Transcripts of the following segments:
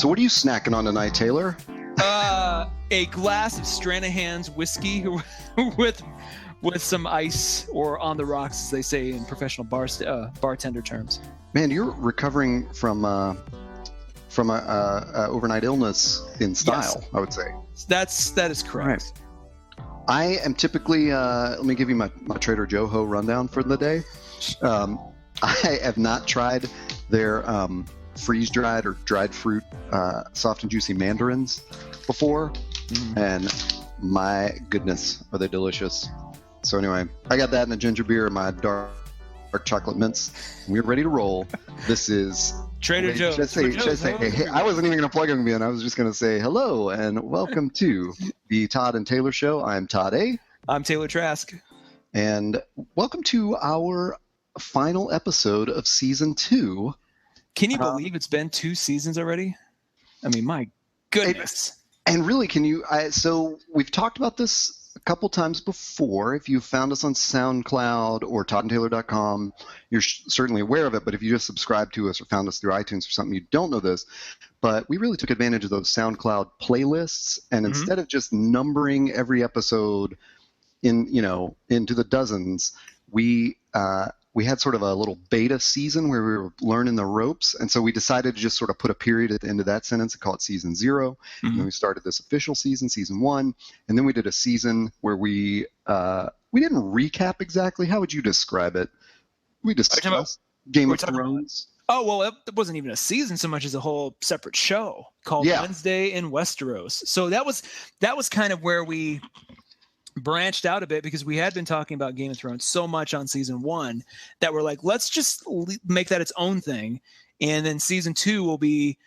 So what are you snacking on tonight, Taylor? A glass of Stranahan's whiskey with some ice, or on the rocks, as they say in professional bartender terms. Man, you're recovering from a overnight illness in style, yes. I would say. That is correct. Right. I am typically, let me give you my Trader Joe rundown for the day. I have not tried their freeze-dried or dried fruit soft and juicy mandarins before, and my goodness, are they delicious. So anyway, I got that in a ginger beer and my dark chocolate mints. We're ready to roll. This is Trader Joe's. Hey, I wasn't even going to plug him in. I was just going to say hello and welcome to the Todd and Taylor Show. I'm Todd A. I'm Taylor Trask. And welcome to our final episode of season 2. Can you believe it's been 2 seasons already? I mean, my goodness. And really, so we've talked about this a couple times before. If you found us on SoundCloud or toddandtaylor.com, you're certainly aware of it. But if you just subscribe to us or found us through iTunes or something, you don't know this. But we really took advantage of those SoundCloud playlists. And instead of just numbering every episode into the dozens, we had sort of a little beta season where we were learning the ropes. And so we decided to just sort of put a period at the end of that sentence and call it season 0. And then we started this official season 1. And then we did a season where we didn't recap exactly. How would you describe it? We discussed Game of Thrones. Oh, well, it wasn't even a season so much as a whole separate show called Wednesday in Westeros. So that was kind of where we branched out a bit, because we had been talking about Game of Thrones so much on season 1 that we're like, let's just make that its own thing. And then season 2 will be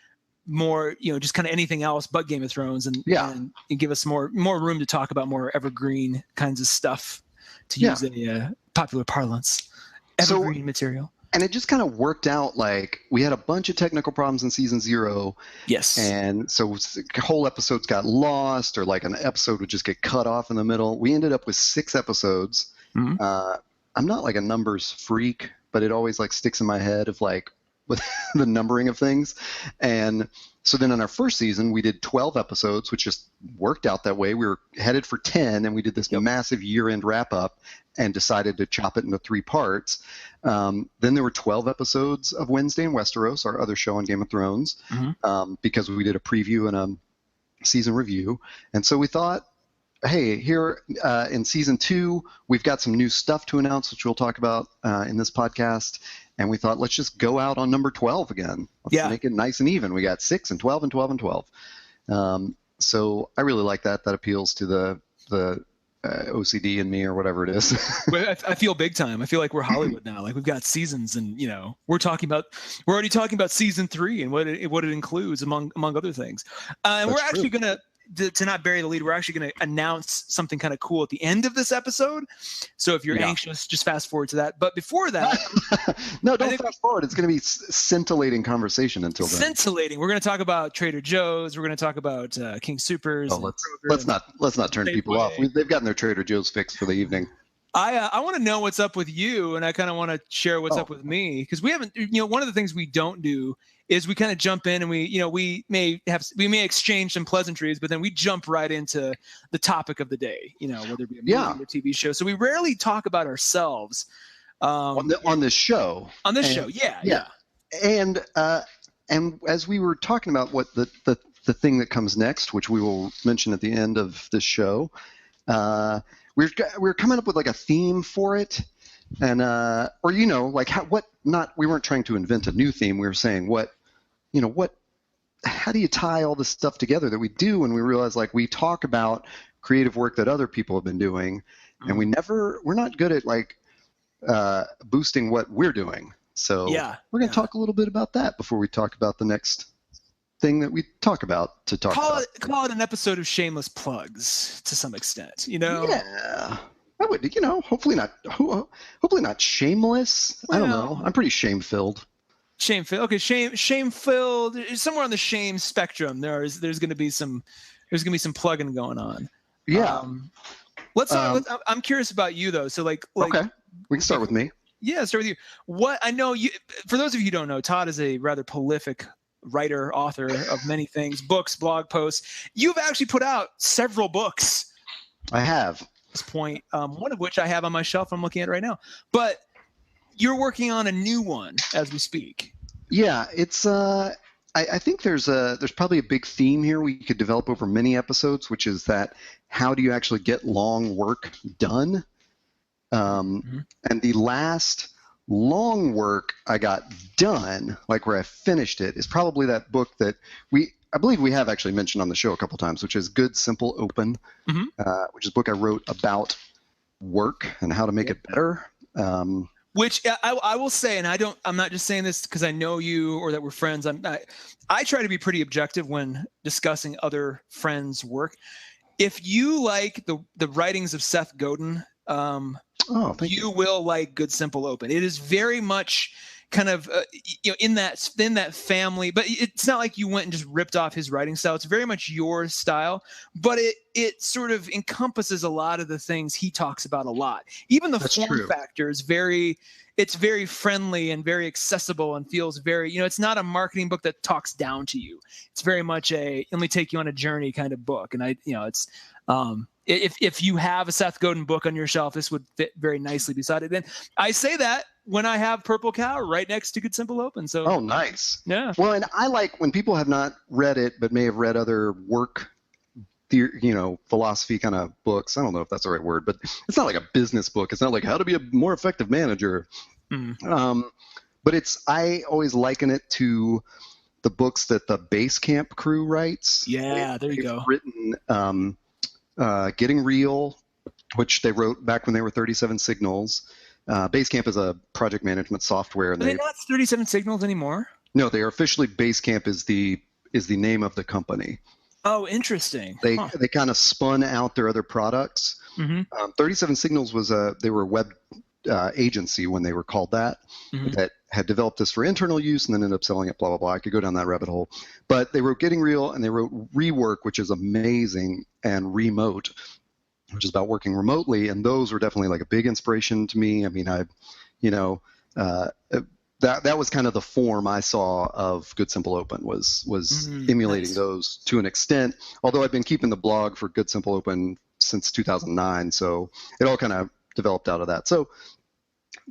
more, just kind of anything else but Game of Thrones, and give us more room to talk about more evergreen kinds of stuff, to use a popular parlance, evergreen material. And it just kind of worked out. Like, we had a bunch of technical problems in season 0. Yes. And so whole episodes got lost, or like an episode would just get cut off in the middle. We ended up with 6 episodes. I'm not like a numbers freak, but it always like sticks in my head of like with the numbering of things. And so then in our first season, we did 12 episodes, which just worked out that way. We were headed for 10, and we did this massive year-end wrap-up and decided to chop it into 3 parts. Then there were 12 episodes of Wednesday in Westeros, our other show on Game of Thrones, because we did a preview and a season review. And so we thought, hey, here in season 2, we've got some new stuff to announce, which we'll talk about in this podcast. And we thought, let's just go out on number 12 again. Let's make it nice and even. We got 6 and 12 and 12 and 12. So I really like that. That appeals to the OCD in me, or whatever it is. I feel big time. I feel like we're Hollywood now. Like, we've got seasons, and we're already talking about season 3 and what it includes among other things. And we're actually gonna, to not bury the lead, we're actually going to announce something kind of cool at the end of this episode. So if you're anxious, just fast forward to that. But before that, no, don't fast forward. It's going to be scintillating conversation until then. Scintillating. We're going to talk about Trader Joe's. We're going to talk about King Soopers. Oh, let's not turn people off. They've gotten their Trader Joe's fix for the evening. I want to know what's up with you, and I kind of want to share what's up with me, because we haven't. One of the things we don't do is we kind of jump in, and we may exchange some pleasantries, but then we jump right into the topic of the day. Whether it be a movie or a TV show. So we rarely talk about ourselves on this show. On this show, yeah. And as we were talking about what the thing that comes next, which we will mention at the end of this show, we're coming up with like a theme for it. And we weren't trying to invent a new theme. We were saying how do you tie all this stuff together that we do? And we realized, like, we talk about creative work that other people have been doing, and we're not good at like boosting what we're doing. So we're going to talk a little bit about that before we talk about the next thing that we talk about. Call it an episode of shameless plugs to some extent. Yeah. I would, hopefully not shameless. Well, I don't know. I'm pretty shame-filled. Shame-filled. Okay, shame-filled. Somewhere on the shame spectrum, there's going to be some plugging going on. Yeah. Let's. I'm curious about you though. So like. Okay. We can start with me. Yeah, start with you. What I know you. For those of you who don't know, Todd is a rather prolific writer, author of many things, books, blog posts. You've actually put out several books. I have. At this point, one of which I have on my shelf. I'm looking at it right now. But you're working on a new one as we speak. Yeah, it's. I think there's probably a big theme here we could develop over many episodes, which is that how do you actually get long work done? And the last long work I got done, like where I finished it, is probably that book that I believe we have actually mentioned on the show a couple times, which is Good, Simple, Open, which is a book I wrote about work and how to make it better. Which I will say, and I'm not just saying this because I know you or that we're friends. I try to be pretty objective when discussing other friends' work. If you like the writings of Seth Godin, you will like Good, Simple, Open. It is very much kind of in that family, but it's not like you went and just ripped off his writing style. It's very much your style, but it sort of encompasses a lot of the things he talks about a lot. Even the form factor is very friendly and very accessible and feels very, it's not a marketing book that talks down to you. It's very much let me take you on a journey kind of book. And it's if you have a Seth Godin book on your shelf, this would fit very nicely beside it. Then I say that when I have Purple Cow right next to Good, Simple, Open. So nice. Yeah. Well, and I like when people have not read it but may have read other work, philosophy kind of books. I don't know if that's the right word, but it's not like a business book. It's not like how to be a more effective manager. But I always liken it to the books that the Base Camp crew writes. Yeah, there you go. Written Getting Real, which they wrote back when they were 37 Signals. Basecamp is a project management software. And they're not 37 Signals anymore? No, they are officially Basecamp is the name of the company. Oh, interesting. They kind of spun out their other products. 37 Signals they were a web agency when they were called that had developed this for internal use and then ended up selling it, blah, blah, blah. I could go down that rabbit hole. But they wrote Getting Real and they wrote Rework, which is amazing, and Remote, which is about working remotely. And those were definitely like a big inspiration to me. I mean, that was kind of the form I saw of Good, Simple, Open was emulating those to an extent, although I've been keeping the blog for Good, Simple, Open since 2009. So it all kind of developed out of that. So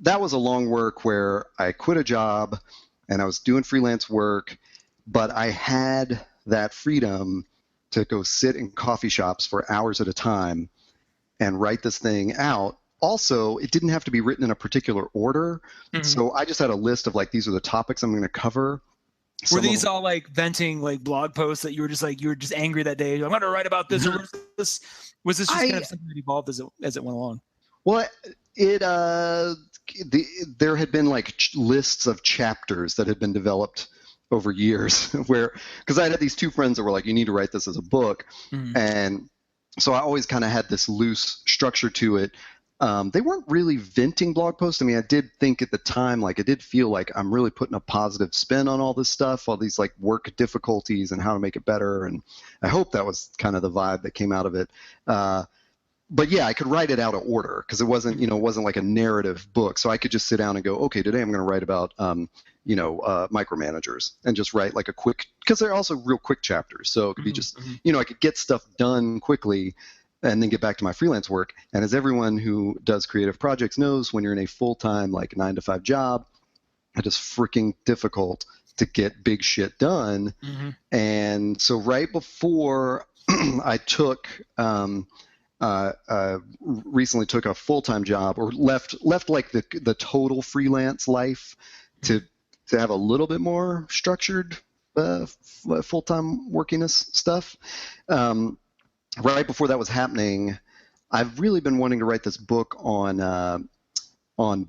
that was a long work where I quit a job and I was doing freelance work, but I had that freedom to go sit in coffee shops for hours at a time and write this thing out. Also, it didn't have to be written in a particular order. So I just had a list of like, these are the topics I'm going to cover. Were these all like venting, like blog posts that you were just angry that day? I'm going to write about this. Or was this just kind of something that evolved as it went along? Well, there had been like lists of chapters that had been developed over years because I had these two friends that were like, you need to write this as a book. And so I always kind of had this loose structure to it. They weren't really venting blog posts. I mean, I did think at the time, like it did feel like I'm really putting a positive spin on all this stuff, all these like work difficulties and how to make it better. And I hope that was kind of the vibe that came out of it. But yeah, I could write it out of order because it wasn't like a narrative book. So I could just sit down and go, okay, today I'm going to write about, micromanagers and just write like a quick, because they're also real quick chapters. So it could be just, I could get stuff done quickly and then get back to my freelance work. And as everyone who does creative projects knows, when you're in a full-time, like 9-to-5 job, it is freaking difficult to get big shit done. And so right before I recently took a full-time job or left like the total freelance life to have a little bit more structured full-time workiness stuff. Right before that was happening, I've really been wanting to write this book on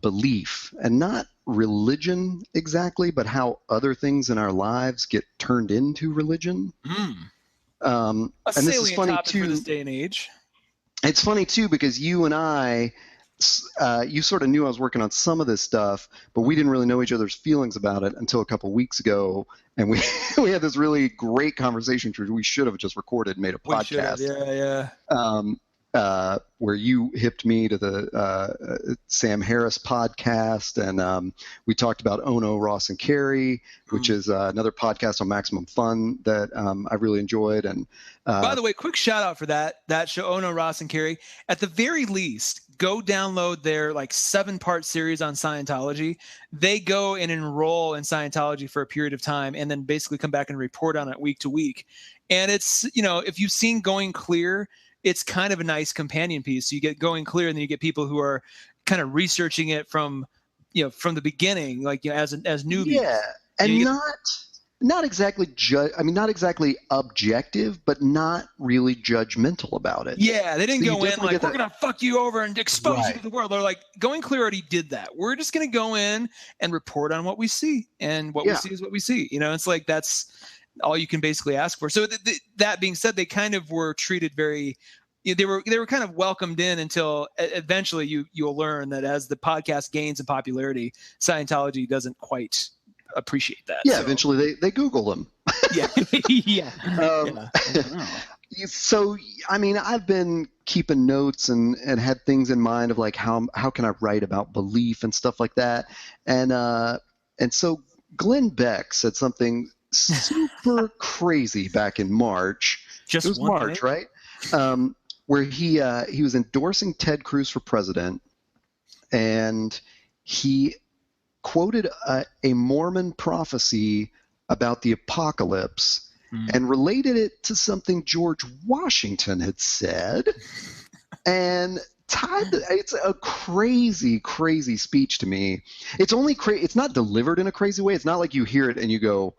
belief, and not religion exactly, but how other things in our lives get turned into religion. A and this is funny topic too for this day and age. It's funny too because you and I, you sort of knew I was working on some of this stuff, but we didn't really know each other's feelings about it until a couple weeks ago, and we had this really great conversation. We should have just recorded and made a podcast. where you hipped me to the Sam Harris podcast, and we talked about Ono, Ross, and Carey, which is another podcast on Maximum Fun that I really enjoyed. And by the way, quick shout out for that show, Ono, Ross, and Carey. At the very least, go download their like 7-part series on Scientology. They go and enroll in Scientology for a period of time, and then basically come back and report on it week to week. And it's, if you've seen Going Clear, it's kind of a nice companion piece. So you get Going Clear, and then you get people who are kind of researching it from the beginning, like as newbies. Yeah, and not exactly not exactly objective, but not really judgmental about it. Yeah, they didn't go in like, we're gonna fuck you over and expose you to the world. They're like, Going Clear already did that. We're just gonna go in and report on what we see, and what we see is what we see. It's like that's all you can basically ask for. So that being said, they kind of were treated very, they were kind of welcomed in until eventually you'll learn that as the podcast gains in popularity, Scientology doesn't quite appreciate that. Yeah, so eventually they Google them. Yeah. Yeah. So, I've been keeping notes and had things in mind of like how can I write about belief and stuff like that. And so Glenn Beck said something super crazy back in March. It was March, right? Where he was endorsing Ted Cruz for president, and he quoted a Mormon prophecy about the apocalypse and related it to something George Washington had said. And it's a crazy, crazy speech to me. It's only it's not delivered in a crazy way. It's not like you hear it and you go,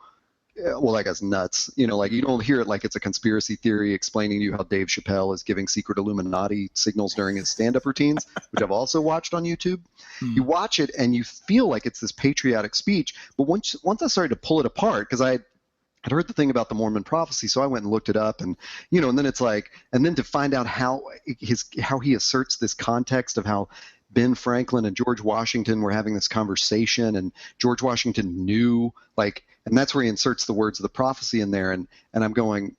well, that guy's nuts. Like you don't hear it like it's a conspiracy theory explaining to you how Dave Chappelle is giving secret Illuminati signals during his stand-up routines, which I've also watched on YouTube. You watch it and you feel like it's this patriotic speech. But once I started to pull it apart, because I had heard the thing about the Mormon prophecy, so I went and looked it up, and and then it's like, and then to find out how he asserts this context of how Ben Franklin and George Washington were having this conversation, and George Washington knew, like, and that's where he inserts the words of the prophecy in there, and I'm going,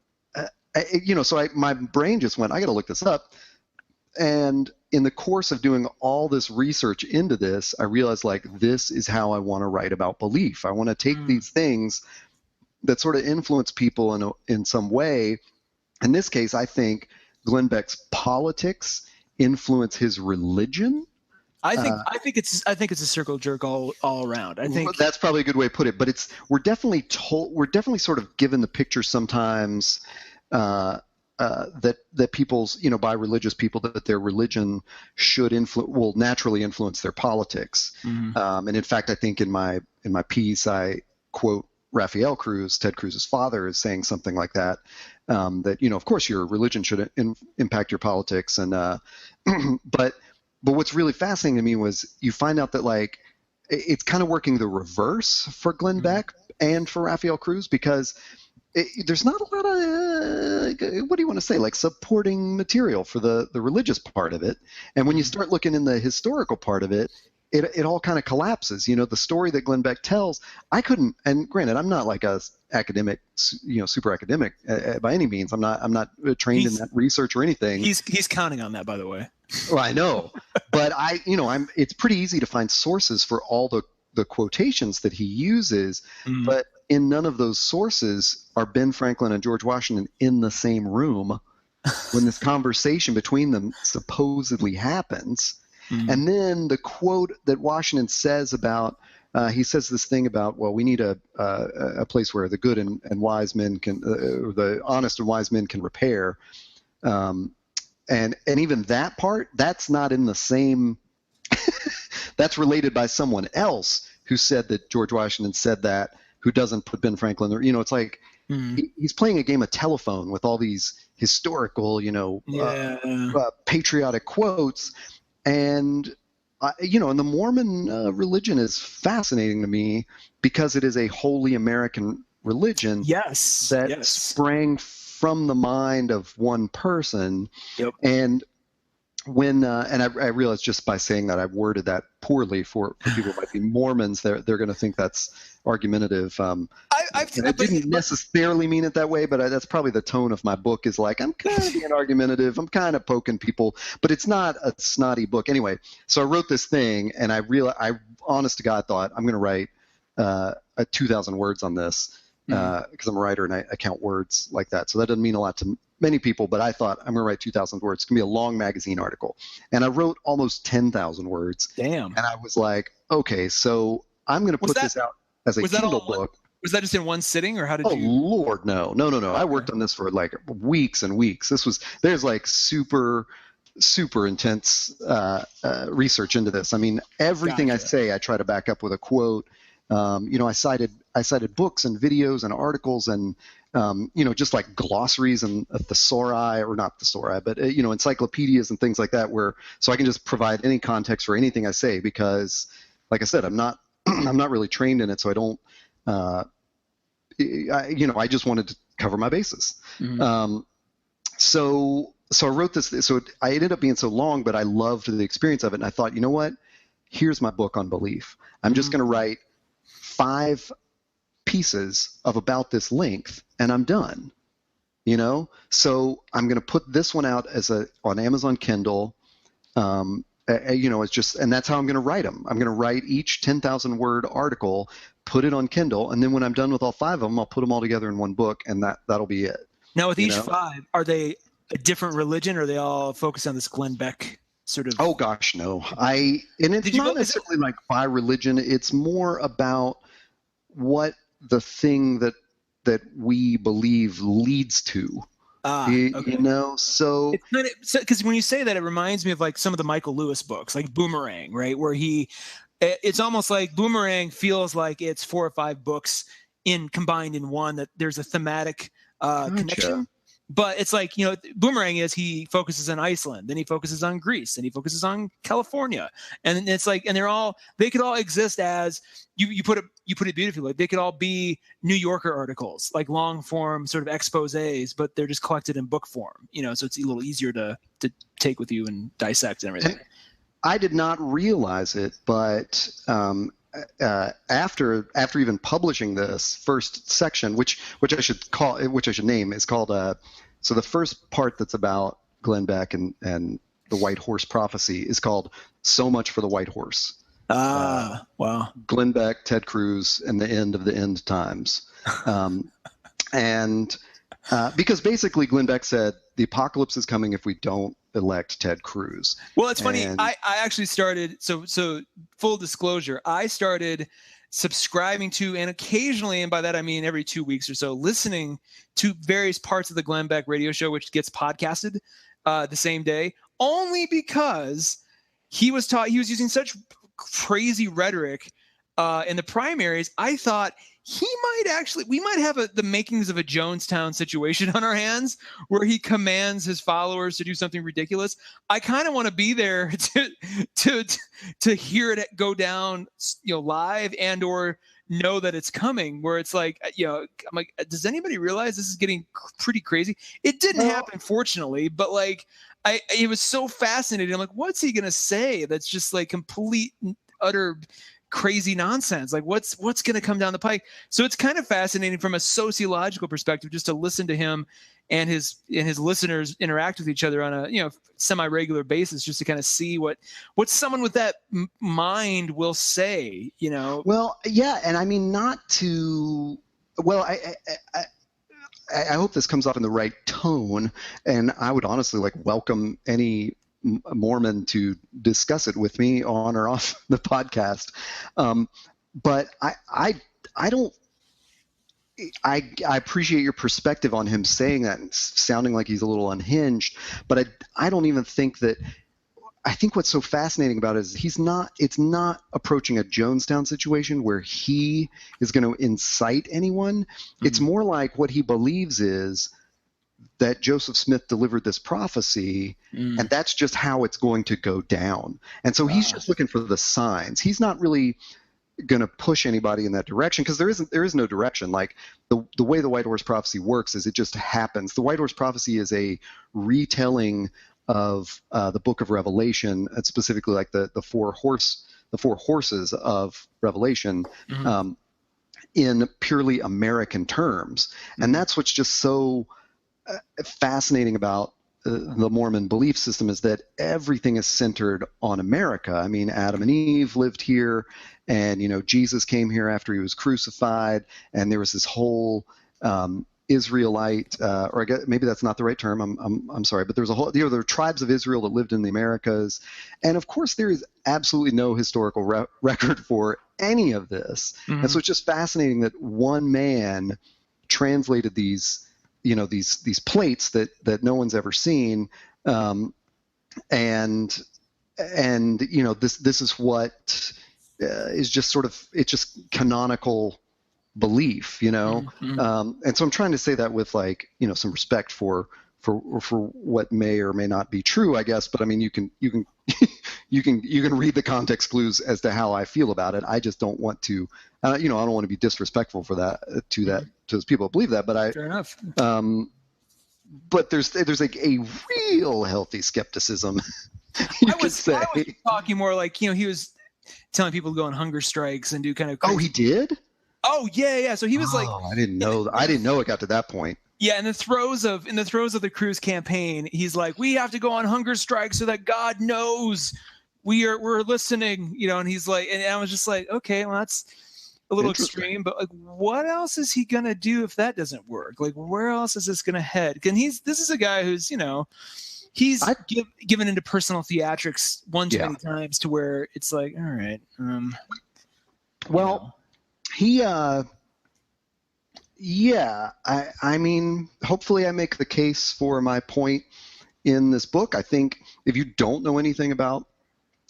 so my brain just went, I got to look this up, and in the course of doing all this research into this, I realized like this is how I want to write about belief. I want to take these things that sort of influence people in some way. In this case, I think Glenn Beck's politics influence his religion. I think it's a circle jerk all around. I think that's probably a good way to put it. But we're definitely sort of given the picture sometimes that people's, by religious people, that their religion should naturally influence their politics. And in fact, I think in my piece I quote Rafael Cruz, Ted Cruz's father, is saying something like that. That of course your religion should impact your politics, and but what's really fascinating to me was you find out that like it's kind of working the reverse for Glenn Beck and for Rafael Cruz, because there's not a lot of what do you want to say, like supporting material for the religious part of it, and when you start looking in the historical part of it, it all kind of collapses. The story that Glenn Beck tells, I couldn't, and granted, I'm not like a academic, super academic by any means. I'm not trained in that research or anything. He's counting on that, by the way. Well, I know, but it's pretty easy to find sources for all the quotations that he uses, but in none of those sources are Ben Franklin and George Washington in the same room when this conversation between them supposedly happens. And then the quote that Washington says about, he says this thing about, well, we need a place where the good and wise men can, the honest and wise men can repair. And even that part, that's not in the same, that's related by someone else who said that George Washington said that, who doesn't put Ben Franklin there. It's like he's playing a game of telephone with all these historical, patriotic quotes. And, and the Mormon religion is fascinating to me because it is a wholly American religion that sprang from the mind of one person. Yep. And when and I realize just by saying that I worded that poorly for people who might be Mormons, they're going to think that's argumentative. And I didn't necessarily mean it that way, but that's probably the tone of my book is like, I'm kind of being argumentative. I'm kind of poking people, but it's not a snotty book. Anyway, so I wrote this thing, and I honest to God thought I'm going to write 2,000 words on this because I'm a writer and I count words like that. So that doesn't mean a lot to many people, but I thought I'm going to write 2,000 words. It's going to be a long magazine article. And I wrote almost 10,000 words. Damn. And I was like, okay, so I'm going to put this out as a Kindle book. Was that just in one sitting, or how did you? Oh, Lord, no. Okay. I worked on this for like weeks and weeks. There's like super intense research into this. I mean, everything I say, I try to back up with a quote. I cited books and videos and articles and, just like glossaries and thesauri, or not thesauri, but, encyclopedias and things like that, so I can just provide any context for anything I say, because like I said, I'm not really trained in it. So I don't, I just wanted to cover my bases. Mm-hmm. So I wrote this, so I ended up being so long, but I loved the experience of it. And I thought, you know what, here's my book on belief. I'm just going to write 5 pieces of about this length and I'm done, so I'm going to put this one out on Amazon Kindle. It's just, and that's how I'm going to write them. I'm going to write each 10,000 word article, put it on Kindle. And then when I'm done with all 5 of them, I'll put them all together in one book, and that'll be it. Now with each 5, are they a different religion, or are they all focused on this Glenn Beck sort of? Oh gosh, no. It's not necessarily like by religion. It's more about what the thing that we believe leads to. Okay. So it's kind of, because when you say that, it reminds me of like some of the Michael Lewis books, like Boomerang, right? Where it's almost like Boomerang feels like it's 4 or 5 books combined in one, that there's a thematic connection. But it's like, Boomerang he focuses on Iceland, then he focuses on Greece, and he focuses on California. And it's like, and they could all exist as you put it beautifully. Like they could all be New Yorker articles, like long form sort of exposés, but they're just collected in book form, so it's a little easier to take with you and dissect and everything. I did not realize it, but after even publishing this first section, which I should name, is called so the first part that's about Glenn Beck and the White Horse Prophecy is called "So Much for the White Horse." Wow. Glenn Beck, Ted Cruz, and the end of the end times. And because basically Glenn Beck said the apocalypse is coming if we don't elect Ted Cruz. Well, it's funny. I actually started, so full disclosure, I started subscribing to, and occasionally, and by that I mean every 2 weeks or so, listening to various parts of the Glenn Beck radio show, which gets podcasted the same day, only because he was using such crazy rhetoric in the primaries. I thought we might have the makings of a Jonestown situation on our hands, where he commands his followers to do something ridiculous. I kind of want to be there to hear it go down, live, and or know that it's coming, where it's like, I'm like, does anybody realize this is getting pretty crazy? It didn't happen, fortunately, but like, it was so fascinating. I'm like, what's he going to say that's just like complete, utter crazy nonsense? Like what's going to come down the pike? So it's kind of fascinating from a sociological perspective, just to listen to him and his listeners interact with each other on a semi-regular basis, just to kind of see what someone with that mind will say. Well, yeah, and I mean, I hope this comes off in the right tone, and I would honestly welcome any Mormon to discuss it with me on or off the podcast. But I don't. I appreciate your perspective on him saying that and sounding like he's a little unhinged, but I don't even think that. I think what's so fascinating about it is it's not approaching a Jonestown situation where he is going to incite anyone. Mm-hmm. It's more like what he believes is that Joseph Smith delivered this prophecy, and that's just how it's going to go down. And so he's just looking for the signs. He's not really going to push anybody in that direction, because there is no direction. Like the way the White Horse Prophecy works is it just happens. The White Horse Prophecy is a retelling of the Book of Revelation, and specifically like the four horses of Revelation, in purely American terms. And that's what's just so fascinating about the Mormon belief system, is that everything is centered on America. I mean, Adam and Eve lived here, and Jesus came here after he was crucified, and there was this whole Israelite, or I guess maybe that's not the right term. I'm sorry, but there was a whole. There were tribes of Israel that lived in the Americas, and of course there is absolutely no historical record for any of this. And so it's just fascinating that one man translated these plates that no one's ever seen, and this is what is just sort of, it's just canonical belief, and so I'm trying to say that with some respect for what may or may not be true, I guess. But I mean, you can you can read the context clues as to how I feel about it. I just don't want to, I don't want to be disrespectful to those people who believe that. But fair enough. But there's like a real healthy skepticism. I was talking more like, he was telling people to go on hunger strikes and do kind of crazy. Oh, he did? Oh, yeah. So he was I didn't know. I didn't know it got to that point. Yeah, in the throes of the Cruz campaign, he's like, we have to go on hunger strikes so that God knows we're listening, and he's like, and I was just like, okay, well, that's a little extreme, but like, what else is he gonna do if that doesn't work? Like, where else is this gonna head? And this is a guy who's, he's given into personal theatrics one too many times to where it's like, all right, he I mean, hopefully I make the case for my point in this book. I think if you don't know anything about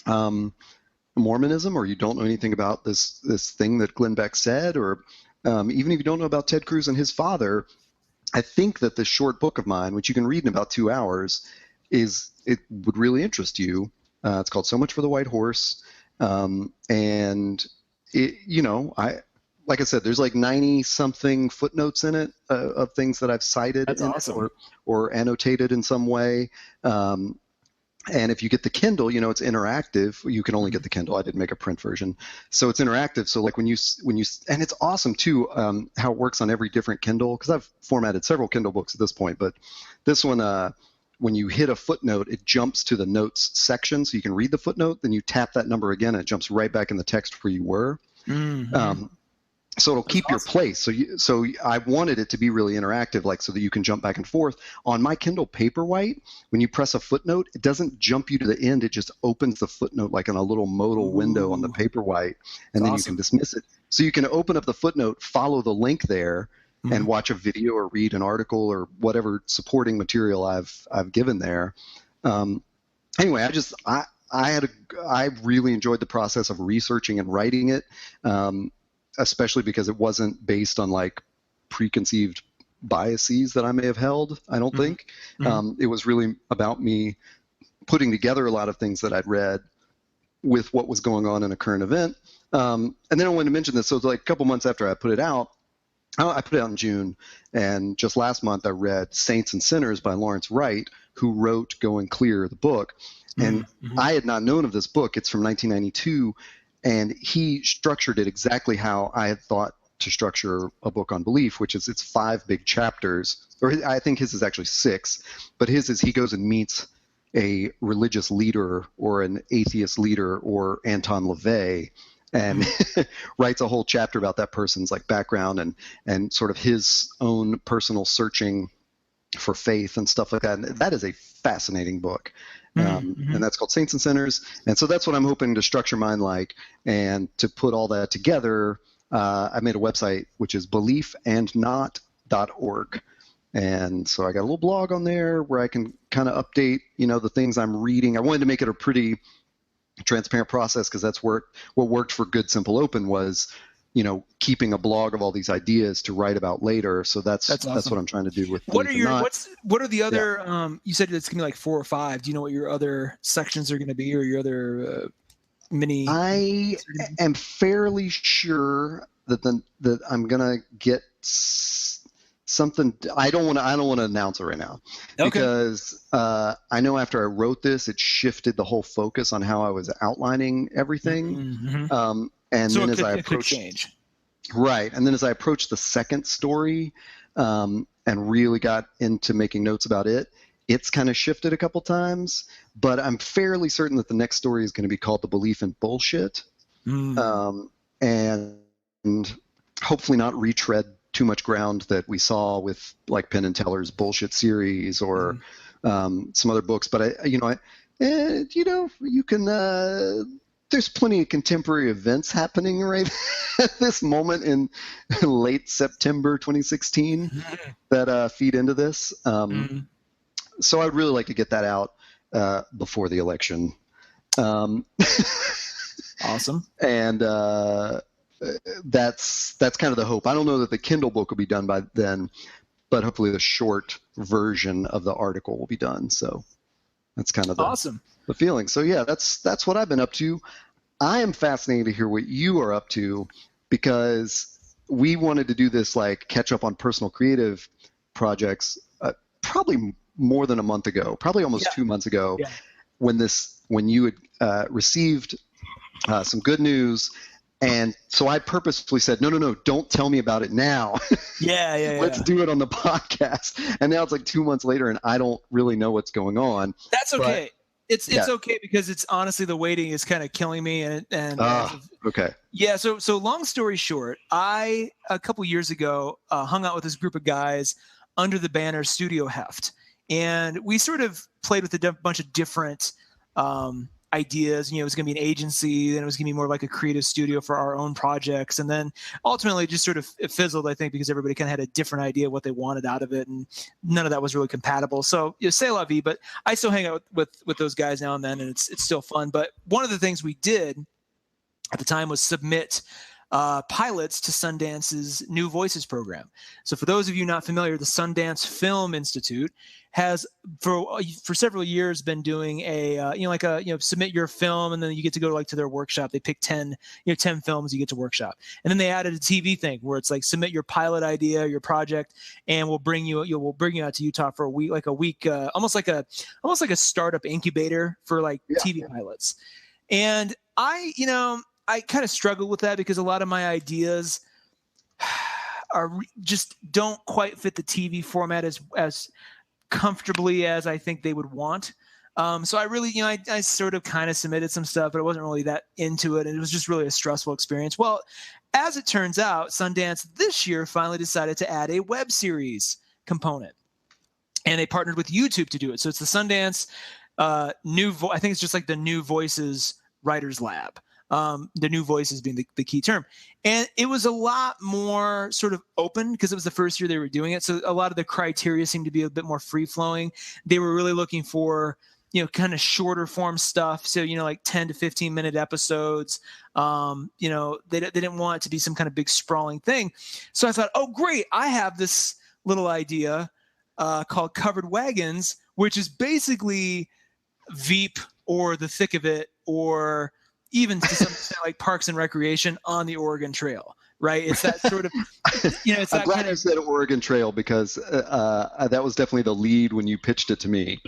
Mormonism, or you don't know anything about this thing that Glenn Beck said, or even if you don't know about Ted Cruz and his father, I think that this short book of mine, which you can read in about 2 hours, it would really interest you. It's called So Much for the White Horse, and it, like I said, there's like 90 something footnotes in it of things that I've cited or annotated in some way. And if you get the Kindle, it's interactive. You can only get the Kindle. I didn't make a print version, so it's interactive. So like when you, and it's awesome too, how it works on every different Kindle, because I've formatted several Kindle books at this point. But this one, when you hit a footnote, it jumps to the notes section, so you can read the footnote. Then you tap that number again, and it jumps right back in the text where you were. So it'll keep your place. So I wanted it to be really interactive, like so that you can jump back and forth. On my Kindle Paperwhite, when you press a footnote, it doesn't jump you to the end. It just opens the footnote like in a little modal window on the Paperwhite, and then you can dismiss it. So you can open up the footnote, follow the link there, and watch a video or read an article or whatever supporting material I've given there. Anyway, I really enjoyed the process of researching and writing it. Especially because it wasn't based on like preconceived biases that I may have held, I don't think. It was really about me putting together a lot of things that I'd read with what was going on in a current event. And then I wanted to mention this. So like a couple months after I put it out, I put it out in June, and just last month I read Saints and Sinners by Lawrence Wright, who wrote Going Clear, the book. And I had not known of this book. It's from 1992. And he structured it exactly how I had thought to structure a book on belief, which is it's 5 big chapters, or I think his is actually 6, but his is he goes and meets a religious leader or an atheist leader or Anton LaVey, and writes a whole chapter about that person's like background and sort of his own personal searching for faith and stuff like that. And that is a fascinating book. And that's called Saints and Sinners. And so that's what I'm hoping to structure mine like. And to put all that together, I made a website, which is beliefandnot.org. And so I got a little blog on there where I can kind of update, the things I'm reading. I wanted to make it a pretty transparent process, because that's what worked for Good Simple Open was, keeping a blog of all these ideas to write about later. So that's awesome. That's what I'm trying to do with. What are the other? You said it's gonna be like 4 or 5. Do you know what your other sections are gonna be, or your other mini? I am fairly sure that I'm gonna get something I don't want to announce it right now, because I know after I wrote this, it shifted the whole focus on how I was outlining everything. Mm-hmm. And so then it could change. Right. And then as I approached the second story, and really got into making notes about it, it's kind of shifted a couple times, but I'm fairly certain that the next story is going to be called The Belief in Bullshit. And hopefully not retread too much ground that we saw with like Penn and Teller's Bullshit series or some other books. But you can, there's plenty of contemporary events happening right at this moment in late September 2016 that feed into this. So I'd really like to get that out before the election. Awesome. And that's kind of the hope. I don't know that the Kindle book will be done by then, but hopefully the short version of the article will be done. So that's kind of the feeling. So yeah, that's what I've been up to. I am fascinated to hear what you are up to, because we wanted to do this like catch up on personal creative projects probably more than a month ago, probably almost 2 months ago, when you had received some good news. And so I purposefully said, no, don't tell me about it now. Let's do it on the podcast. And now it's like 2 months later and I don't really know what's going on. That's okay. It's okay, because it's honestly, the waiting is kind of killing me. Okay. Yeah. So long story short, a couple years ago, hung out with this group of guys under the banner Studio Heft. And we sort of played with a bunch of different ideas. It was going to be an agency, then it was going to be more like a creative studio for our own projects. And then ultimately it just sort of it fizzled, I think, because everybody kind of had a different idea of what they wanted out of it. And none of that was really compatible. So c'est la vie, but I still hang out with those guys now and then, and it's still fun. But one of the things we did at the time was submit pilots to Sundance's New Voices program. So for those of you not familiar, the Sundance Film Institute has for several years been doing submit your film, and then you get to go to their workshop. They pick 10 films you get to workshop. And then they added a TV thing where it's like submit your pilot idea, your project, and we'll bring you out to Utah for a week, almost like a startup incubator for TV pilots. And I kind of struggle with that, because a lot of my ideas just don't quite fit the TV format as comfortably as I think they would want. So I really, I sort of kind of submitted some stuff, but I wasn't really that into it. And it was just really a stressful experience. Well, as it turns out, Sundance this year finally decided to add a web series component, and they partnered with YouTube to do it. So it's the Sundance I think it's just like the New Voices Writers Lab. The New Voices being the key term. And it was a lot more sort of open, because it was the first year they were doing it. So a lot of the criteria seemed to be a bit more free flowing. They were really looking for, kind of shorter form stuff. So, like 10 to 15 minute episodes. They didn't want it to be some kind of big sprawling thing. So I thought, oh, great. I have this little idea called Covered Wagons, which is basically Veep or The Thick of It, or even to some extent like Parks and Recreation on the Oregon Trail, right? It's that sort of, it's that I'm glad you said Oregon Trail, because that was definitely the lead when you pitched it to me.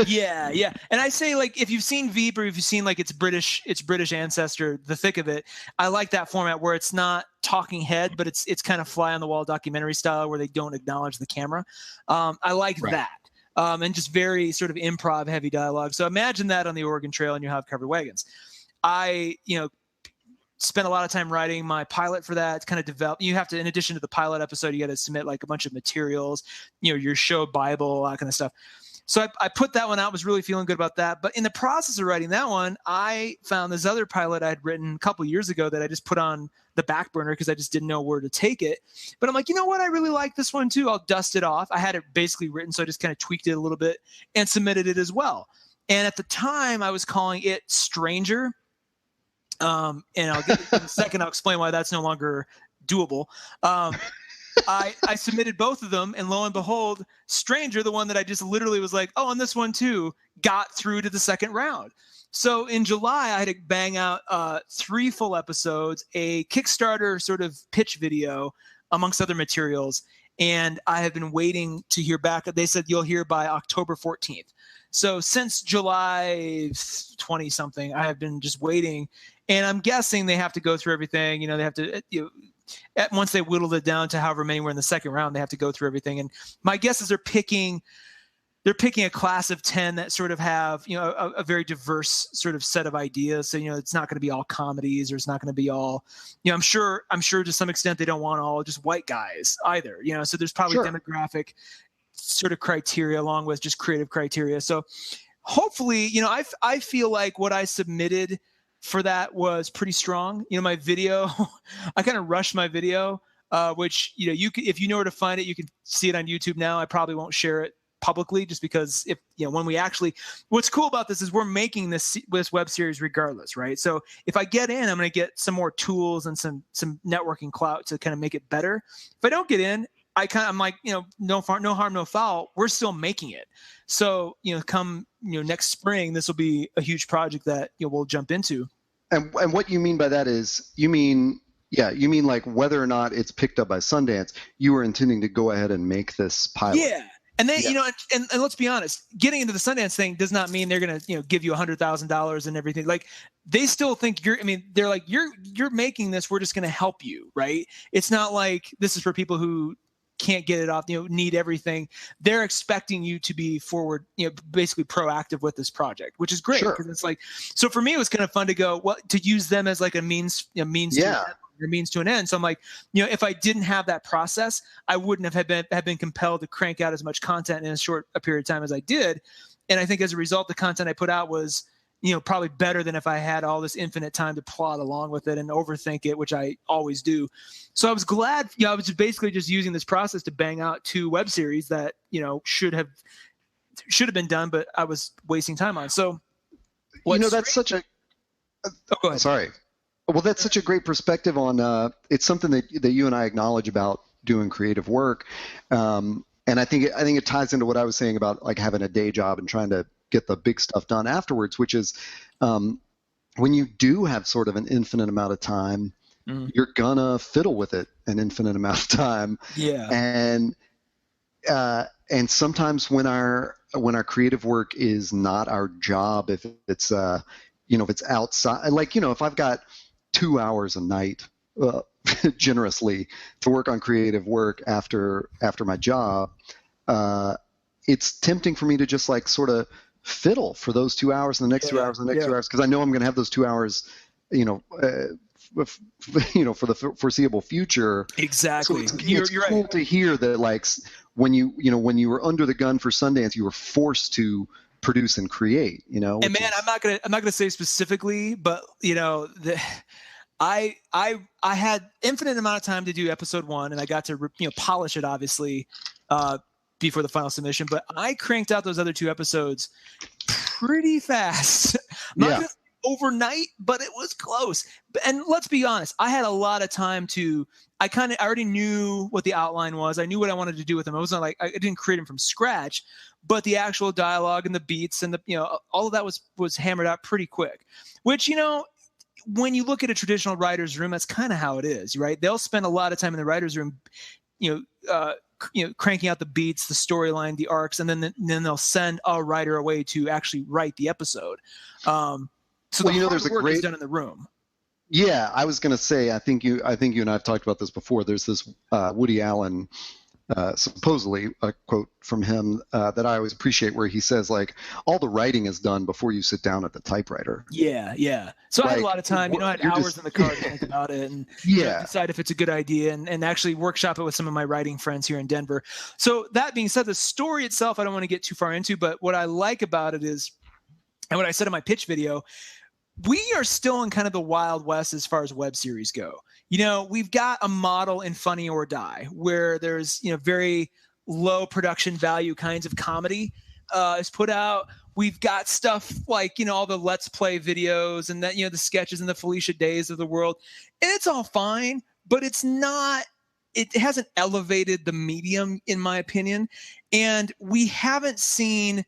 Yeah. And I say, if you've seen Veep, or if you've seen its British ancestor, The Thick of It, I like that format where it's not talking head, but it's kind of fly on the wall documentary style where they don't acknowledge the camera. I like that. And just very sort of improv heavy dialogue. So imagine that on the Oregon Trail, and you have Covered Wagons. I, spent a lot of time writing my pilot for that. It's kind of develop. You have to, in addition to the pilot episode, you got to submit a bunch of materials, your show Bible, all that kind of stuff. So I put that one out, was really feeling good about that. But in the process of writing that one, I found this other pilot I had written a couple years ago that I just put on the back burner because I just didn't know where to take it. But I'm like, you know what? I really like this one too. I'll dust it off. I had it basically written, so I just kind of tweaked it a little bit and submitted it as well. And at the time, I was calling it Stranger. And I'll get in a second. I'll explain why that's no longer doable. I submitted both of them, and lo and behold, Stranger, the one that I just literally was like, oh, and this one too, got through to the second round. So in July, I had to bang out 3 full episodes, a Kickstarter sort of pitch video, amongst other materials, and I have been waiting to hear back. They said you'll hear by October 14th. So since July 20 something, I have been just waiting, and I'm guessing they have to go through everything. They have to, once they whittled it down to however many were in the second round, they have to go through everything. And my guess is they're picking a class of 10 that sort of have, a very diverse sort of set of ideas. So, it's not going to be all comedies, or it's not going to be all, I'm sure to some extent they don't want all just white guys either, so there's probably demographic sort of criteria along with just creative criteria. So hopefully, I feel like what I submitted for that was pretty strong. My video, I kind of rushed my video, which, you could, if you know where to find it, you can see it on YouTube now. I probably won't share it publicly, just because if when we actually, what's cool about this is we're making this web series regardless, right? So if I get in, I'm going to get some more tools and some networking clout to kind of make it better. If I don't get in, I'm like, no harm, no foul. We're still making it. So, come, next spring, this will be a huge project that, we'll jump into. And what you mean by that is, you mean like whether or not it's picked up by Sundance, you were intending to go ahead and make this pilot. Yeah. And then, and let's be honest, getting into the Sundance thing does not mean they're going to, give you $100,000 and everything. Like, they still think they're like, you're making this, we're just going to help you. Right. It's not like this is for people who can't get it off, need everything. They're expecting you to be forward, basically proactive with this project, which is great. Because it's like, so for me, it was kind of fun to go, to use them as like a means to an end. So I'm like, if I didn't have that process, I wouldn't have been compelled to crank out as much content in as short a period of time as I did. And I think as a result, the content I put out was, probably better than if I had all this infinite time to plod along with it and overthink it, which I always do. So I was glad, I was basically just using this process to bang out 2 web series that, should have been done, but I was wasting time on. So, that's such a, go ahead. Sorry. Well, that's such a great perspective on, it's something that you and I acknowledge about doing creative work. And I think it ties into what I was saying about like having a day job and trying to get the big stuff done afterwards, which is when you do have sort of an infinite amount of time, you're gonna fiddle with it an infinite amount of time. Yeah. And sometimes when our creative work is not our job, if it's if it's outside, like, if I've got 2 hours a night generously to work on creative work after my job, it's tempting for me to just like sort of fiddle for those 2 hours and the next 2 hours and the next 2 hours, because I know I'm going to have those 2 hours, for the foreseeable future. Exactly. So it's cool right to hear that, like, when you were under the gun for Sundance, you were forced to produce and create. And man, I'm not gonna say specifically, but I had infinite amount of time to do episode 1, and I got to polish it, obviously, before the final submission. But I cranked out those other 2 episodes pretty fast. Not just overnight, but it was close. And let's be honest, I had a lot of time to. I already knew what the outline was. I knew what I wanted to do with them. It wasn't like I didn't create them from scratch, but the actual dialogue and the beats and all of that was hammered out pretty quick. Which when you look at a traditional writer's room, that's kind of how it is, right? They'll spend a lot of time in the writer's room, cranking out the beats, the storyline, the arcs, and then they'll send a writer away to actually write the episode. So there's work is done in the room. Yeah, I was going to say, I think you and I have talked about this before. There's this Woody Allen, supposedly a quote from him that I always appreciate, where he says, like, all the writing is done before you sit down at the typewriter. Yeah. So I had a lot of time. I had hours in the car to think about it and decide if it's a good idea and actually workshop it with some of my writing friends here in Denver. So that being said, the story itself, I don't want to get too far into, but what I like about it is, and what I said in my pitch video, we are still in kind of the Wild West as far as web series go. We've got a model in Funny or Die where there's, very low production value kinds of comedy is put out. We've got stuff like, all the Let's Play videos and that, the sketches and the Felicia Days of the world. And it's all fine, but it hasn't elevated the medium, in my opinion. And we haven't seen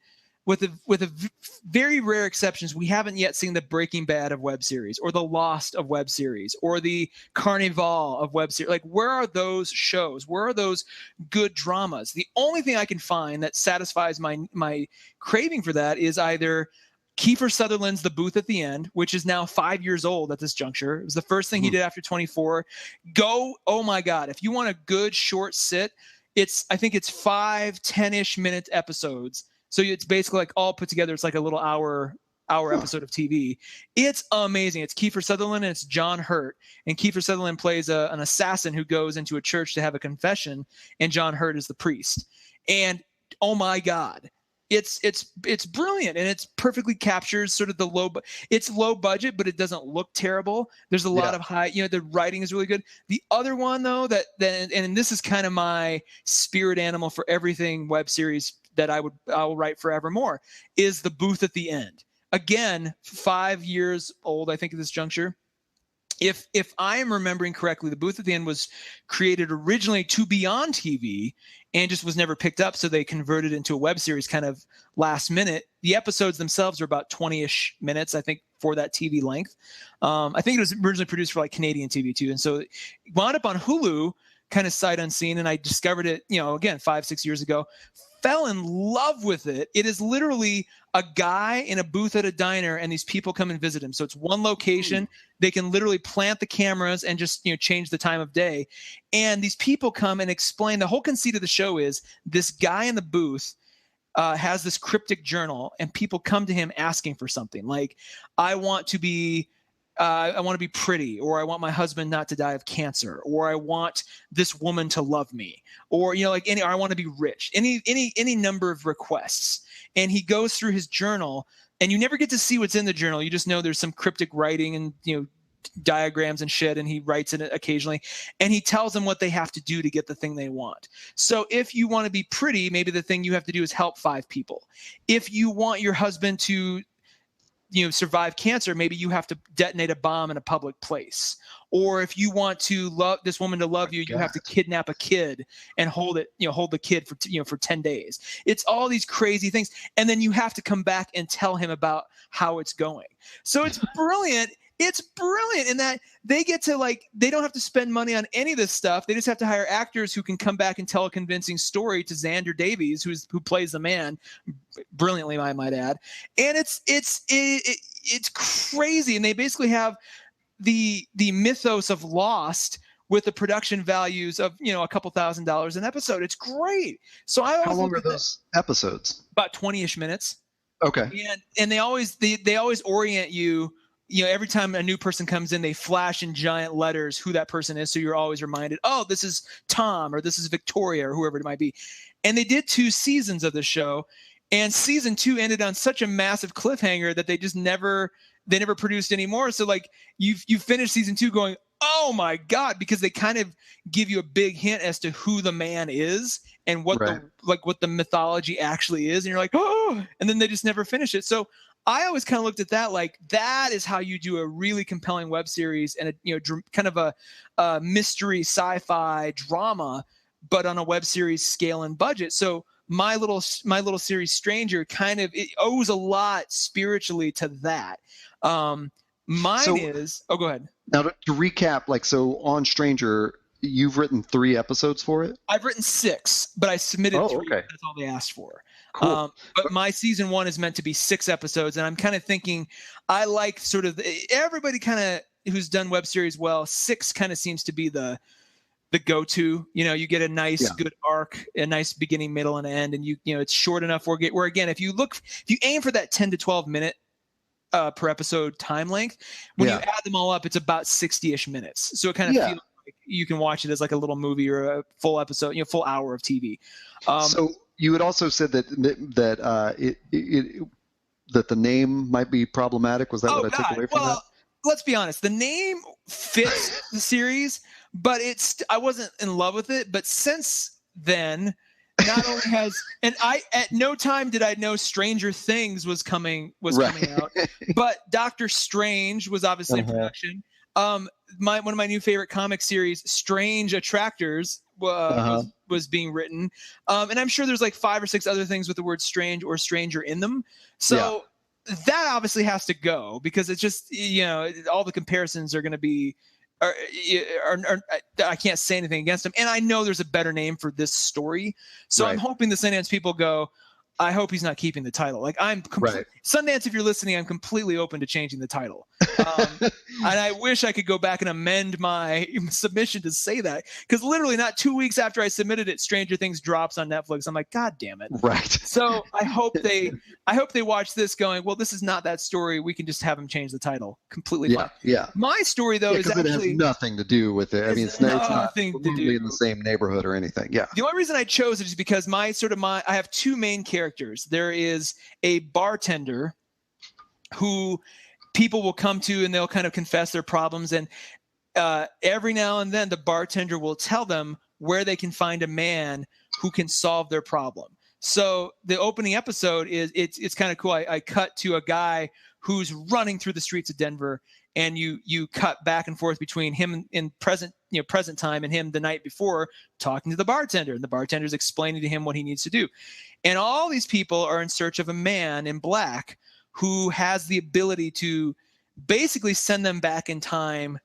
with very rare exceptions, we haven't yet seen the Breaking Bad of web series, or the Lost of web series, or the Carnival of web series. Like, where are those shows? Where are those good dramas? The only thing I can find that satisfies my craving for that is either Kiefer Sutherland's The Booth at the End, which is now 5 years old at this juncture. It was the first thing he did after 24. Oh my God. If you want a good short sit, I think it's 5-10-ish minute episodes. So it's basically like all put together. It's like a little hour episode of TV. It's amazing. It's Kiefer Sutherland and it's John Hurt. And Kiefer Sutherland plays an assassin who goes into a church to have a confession, and John Hurt is the priest. And oh my God, it's brilliant, and it's perfectly captures sort of it's low budget, but it doesn't look terrible. There's a lot of high, the writing is really good. The other one though, and this is kind of my spirit animal for everything web series that I will write forevermore, is The Booth at the End. Again, 5 years old, I think, at this juncture. If I am remembering correctly, The Booth at the End was created originally to be on TV and just was never picked up, so they converted it into a web series kind of last minute. The episodes themselves are about 20-ish minutes, I think, for that TV length. I think it was originally produced for like Canadian TV too, and so it wound up on Hulu, kind of sight unseen, and I discovered it, again, 5-6 years ago. Fell in love with it. It is literally a guy in a booth at a diner, and these people come and visit him. So it's one location. They can literally plant the cameras and just change the time of day. And these people come and explain. The whole conceit of the show is this guy in the booth has this cryptic journal, and people come to him asking for something like, I want to be pretty, or I want my husband not to die of cancer, or I want this woman to love me, or or I want to be rich. Any number of requests. And he goes through his journal, and you never get to see what's in the journal. You just know there's some cryptic writing and diagrams and shit, and he writes in it occasionally, and he tells them what they have to do to get the thing they want. So if you want to be pretty, maybe the thing you have to do is help 5 people. If you want your husband to survive cancer, maybe you have to detonate a bomb in a public place. Or if you want to love this woman to love you, you have to kidnap a kid and hold the kid for 10 days. It's all these crazy things. And then you have to come back and tell him about how it's going. So it's brilliant. It's brilliant in that they get to they don't have to spend money on any of this stuff. They just have to hire actors who can come back and tell a convincing story to Xander Davies, who plays the man brilliantly, I might add. And it's crazy. And they basically have the mythos of Lost with the production values of a couple $1,000s an episode. It's great. So how long are those episodes? About 20-ish minutes. Okay. And they always orient you. Every time a new person comes in, they flash in giant letters who that person is. So you're always reminded, oh, this is Tom, or this is Victoria, or whoever it might be. And they did 2 seasons of the show. And season 2 ended on such a massive cliffhanger that they just never produced any more. So you finish season 2 going, oh my God, because they kind of give you a big hint as to who the man is and what what the mythology actually is. And you're like, oh, and then they just never finish it. So I always kind of looked at that like that is how you do a really compelling web series and kind of a mystery sci-fi drama, but on a web series scale and budget. So my little series Stranger it owes a lot spiritually to that. Go ahead. Now to recap, so on Stranger, you've written 3 episodes for it? I've written 6, but I submitted 3. Okay. That's all they asked for. Cool. But my season 1 is meant to be 6 episodes, and I'm kind of thinking I like sort of everybody kind of who's done web series well. 6 kind of seems to be the go-to. You get a nice good arc, a nice beginning, middle, and end, and it's short enough where again, if you aim for that 10 to 12 minute per episode time length, when you add them all up, it's about 60-ish minutes. So it kind of feels like you can watch it as like a little movie or a full episode, full hour of TV. So you had also said that that the name might be problematic. Was that what I took away from that? Let's be honest. The name fits the series, but I wasn't in love with it. But since then, not only has at no time did I know Stranger Things was coming out, but Doctor Strange was obviously in production. one of my new favorite comic series, Strange Attractors, was being written. And I'm sure there's like 5 or 6 other things with the word strange or stranger in them. So that obviously has to go, because it's just, all the comparisons are going to be, I can't say anything against them. And I know there's a better name for this story. So I'm hoping the Sundance people go, I hope he's not keeping the title. Like Sundance, if you're listening, I'm completely open to changing the title. And I wish I could go back and amend my submission to say that, because literally not 2 weeks after I submitted it, Stranger Things drops on Netflix. I'm like, God damn it. Right. So I hope they watch this going, well, this is not that story. We can just have them change the title. Completely fine. Yeah. My story though is actually, it has nothing to do with it. I mean, it's not in the same neighborhood or anything. Yeah. The only reason I chose it is because I have 2 main characters. There is a bartender who people will come to and they'll kind of confess their problems. And every now and then the bartender will tell them where they can find a man who can solve their problem. So the opening episode it's kind of cool. I cut to a guy who's running through the streets of Denver, and you cut back and forth between him in present time and him the night before talking to the bartender, and the bartender's explaining to him what he needs to do. And all these people are in search of a man in black who has the ability to basically send them back in time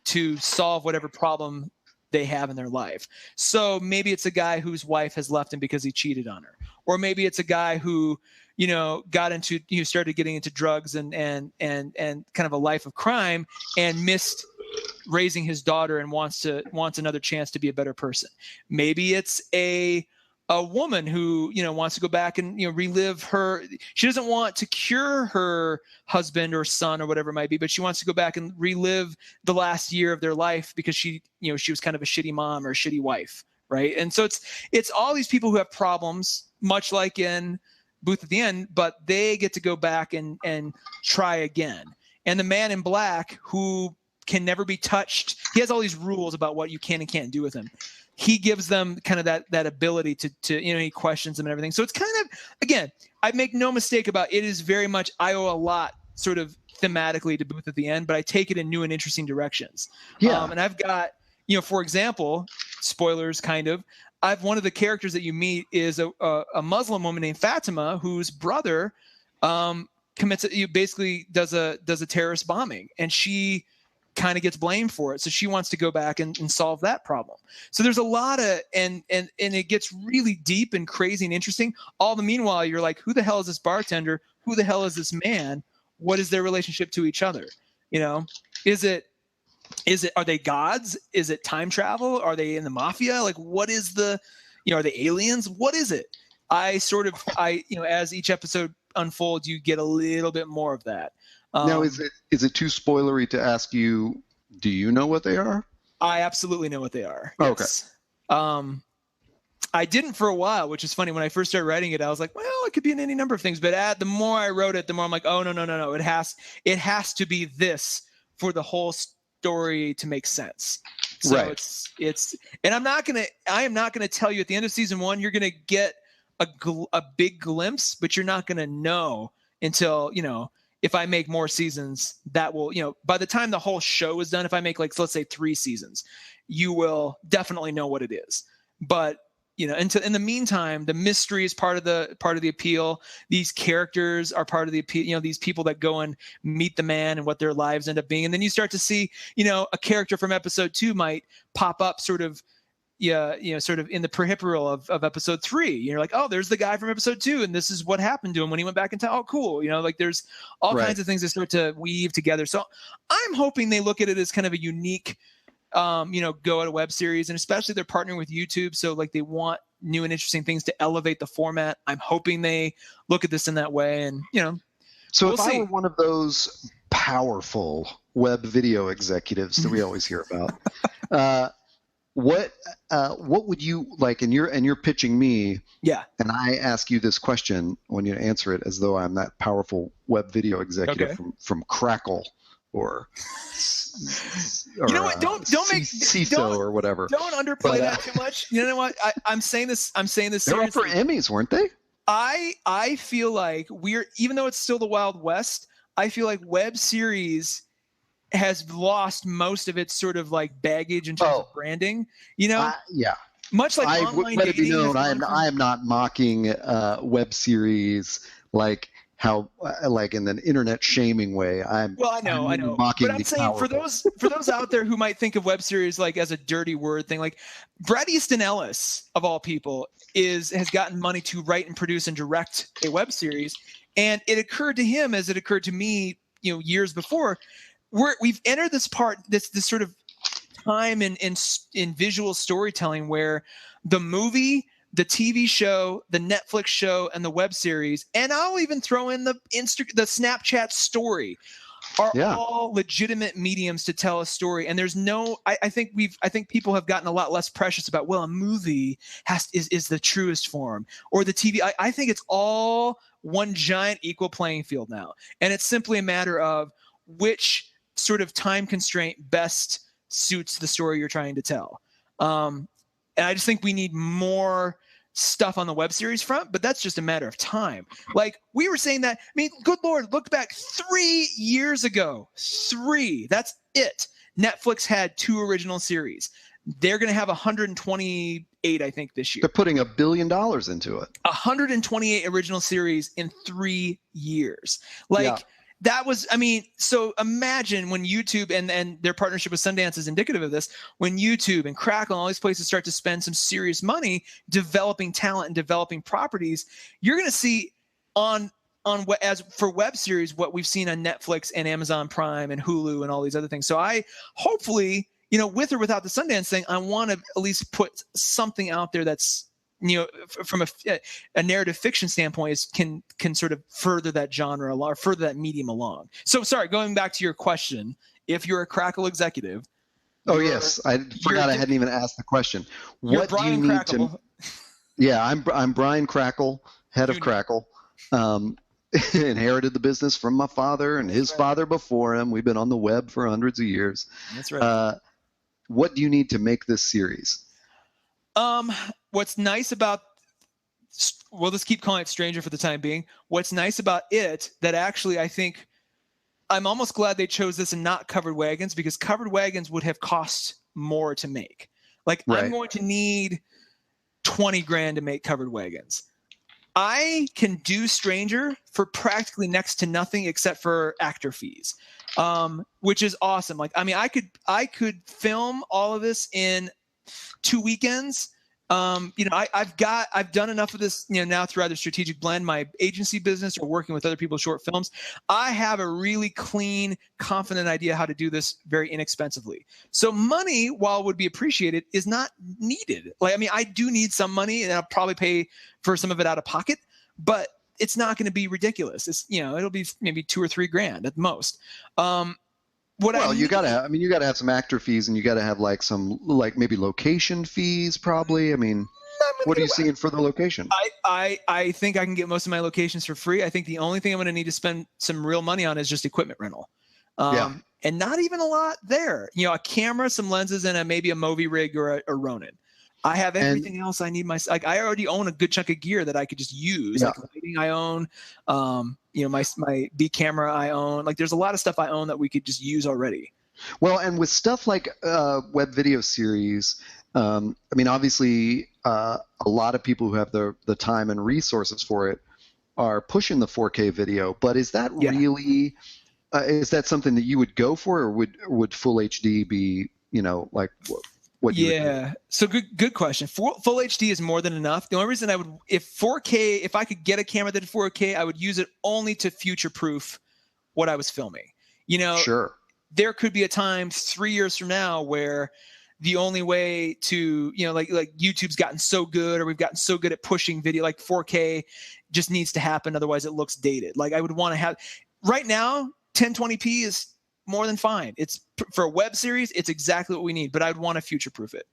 to solve whatever problem they have in their life. So maybe it's a guy whose wife has left him because he cheated on her, or maybe it's a guy who started getting into drugs and kind of a life of crime and missed raising his daughter and wants another chance to be a better person. Maybe it's a woman who wants to go back and relive her. She doesn't want to cure her husband or son or whatever it might be, but she wants to go back and relive the last year of their life because she was kind of a shitty mom or a shitty wife, right? And so it's all these people who have problems, much like in Booth at the End, but they get to go back and try again. And the man in black, who can never be touched, he has all these rules about what you can and can't do with him. He gives them kind of that ability to he questions them and everything. So it's kind of, again, I make no mistake about it, is very much, I owe a lot sort of thematically to Booth at the End, but I take it in new and interesting directions. Yeah. And I've got, for example, spoilers kind of, one of the characters that you meet is a Muslim woman named Fatima, whose brother basically does a terrorist bombing, and she kind of gets blamed for it. So she wants to go back and solve that problem. So there's a lot of, and it gets really deep and crazy and interesting. All the meanwhile, you're like, who the hell is this bartender? Who the hell is this man? What is their relationship to each other? Are they gods? Is it time travel? Are they in the mafia? Like, what is are they aliens? What is it? As each episode unfolds, you get a little bit more of that. Now, is it too spoilery to ask you, do you know what they are? I absolutely know what they are. Yes. Okay. I didn't for a while, which is funny. When I first started writing it, I was like, well, it could be in any number of things. But the more I wrote it, the more I'm like, oh, no. It has to be this for the whole story to make sense. So right. And I am not going to tell you at the end of season 1, you're going to get a big glimpse, but you're not going to know until, if I make more seasons, that will, by the time the whole show is done, if I make let's say 3 seasons, you will definitely know what it is. But, in the meantime, the mystery is part of the appeal. These characters are part of the appeal, these people that go and meet the man and what their lives end up being. And then you start to see, a character from episode 2 might pop up sort of in the peripheral of episode 3. You're like, oh, there's the guy from episode 2, and this is what happened to him when he went back in time. Oh, cool. There's all kinds of things that start to weave together. So I'm hoping they look at it as kind of a unique, go at a web series, and especially they're partnering with YouTube. So they want new and interesting things to elevate the format. I'm hoping they look at this in that way. And, so if I were one of those powerful web video executives that we always hear about, what would you like? And you're pitching me. Yeah. And I ask you this question, I want you to answer it as though I'm that powerful web video executive from Crackle or CISO or whatever. Don't underplay that too much. You know what? I'm saying this seriously. They're up for Emmys, weren't they? I feel like even though it's still the Wild West, I feel like web series has lost most of its sort of like baggage in terms of branding. You know, yeah. Much like online let it be dating known, I am not mocking web series like how like in an internet shaming way. I know. Mocking but I'm saying for those out there who might think of web series like as a dirty word thing, like Bret Easton Ellis of all people has gotten money to write and produce and direct a web series, and it occurred to him as it occurred to me, years before. We've entered this sort of time in visual storytelling where the movie, the TV show, the Netflix show, and the web series, and I'll even throw in the Snapchat story, are all legitimate mediums to tell a story. And there's no, I think people have gotten a lot less precious about, well, a movie is the truest form, or the TV. I think it's all one giant equal playing field now, and it's simply a matter of which sort of time constraint best suits the story you're trying to tell. And I just think we need more stuff on the web series front, but that's just a matter of time. Like we were saying that, I mean, good Lord, look back 3 years ago, that's it. Netflix had 2 original series. They're going to have 128, I think, this year. They're putting $1 billion into it. 128 original series in 3 years. That was, so imagine when YouTube and their partnership with Sundance is indicative of this, when YouTube and Crackle and all these places start to spend some serious money developing talent and developing properties, you're going to see as for web series, what we've seen on Netflix and Amazon Prime and Hulu and all these other things. So I hopefully, with or without the Sundance thing, I want to at least put something out there that's, from a narrative fiction standpoint, can sort of further that genre along, or further that medium along. So sorry, going back to your question, if you're a Crackle executive. Oh yes, I forgot I hadn't even asked the question. What do you need Crackle. to? Yeah, I'm Brian Crackle, head of Crackle. Inherited the business from my father and his father before him. We've been on the web for hundreds of years. That's right. What do you need to make this series? What's nice about, we'll just keep calling it Stranger for the time being. What's nice about it that actually I think I'm almost glad they chose this and not Covered Wagons, because Covered Wagons would have cost more to make. Like I'm going to need $20,000 to make Covered Wagons. I can do Stranger for practically next to nothing except for actor fees, which is awesome. Like, I could film all of this in 2 weekends. I've done enough of this, now through either Strategic Blend, my agency business, or working with other people's short films. I have a really clean, confident idea how to do this very inexpensively. So money, while would be appreciated, is not needed. I do need some money, and I'll probably pay for some of it out of pocket, but it's not going to be ridiculous. It's, it'll be maybe $2,000 or $3,000 at most. You gotta have some actor fees, and you gotta have some maybe location fees, probably. What are you seeing for the location? I think I can get most of my locations for free. I think the only thing I'm going to need to spend some real money on is just equipment rental. And not even a lot there. A camera, some lenses, and maybe a Movi rig or a Ronin. I have everything else I need. I already own a good chunk of gear that I could just use. Like lighting I own, my B camera I own. There's a lot of stuff I own that we could just use already. Well, and with stuff like web video series, obviously a lot of people who have the time and resources for it are pushing the 4K video. But is that really is that something that you would go for, or would full HD be So good question. Full HD is more than enough. The only reason I would, if I could get a camera that did 4K, I would use it only to future-proof what I was filming. Sure. There could be a time 3 years from now where the only way to, like YouTube's gotten so good, or we've gotten so good at pushing video, 4K just needs to happen. Otherwise it looks dated. I would want to have, right now, 1020p is more than fine. It's for a web series, it's exactly what we need, but I'd want to future-proof it.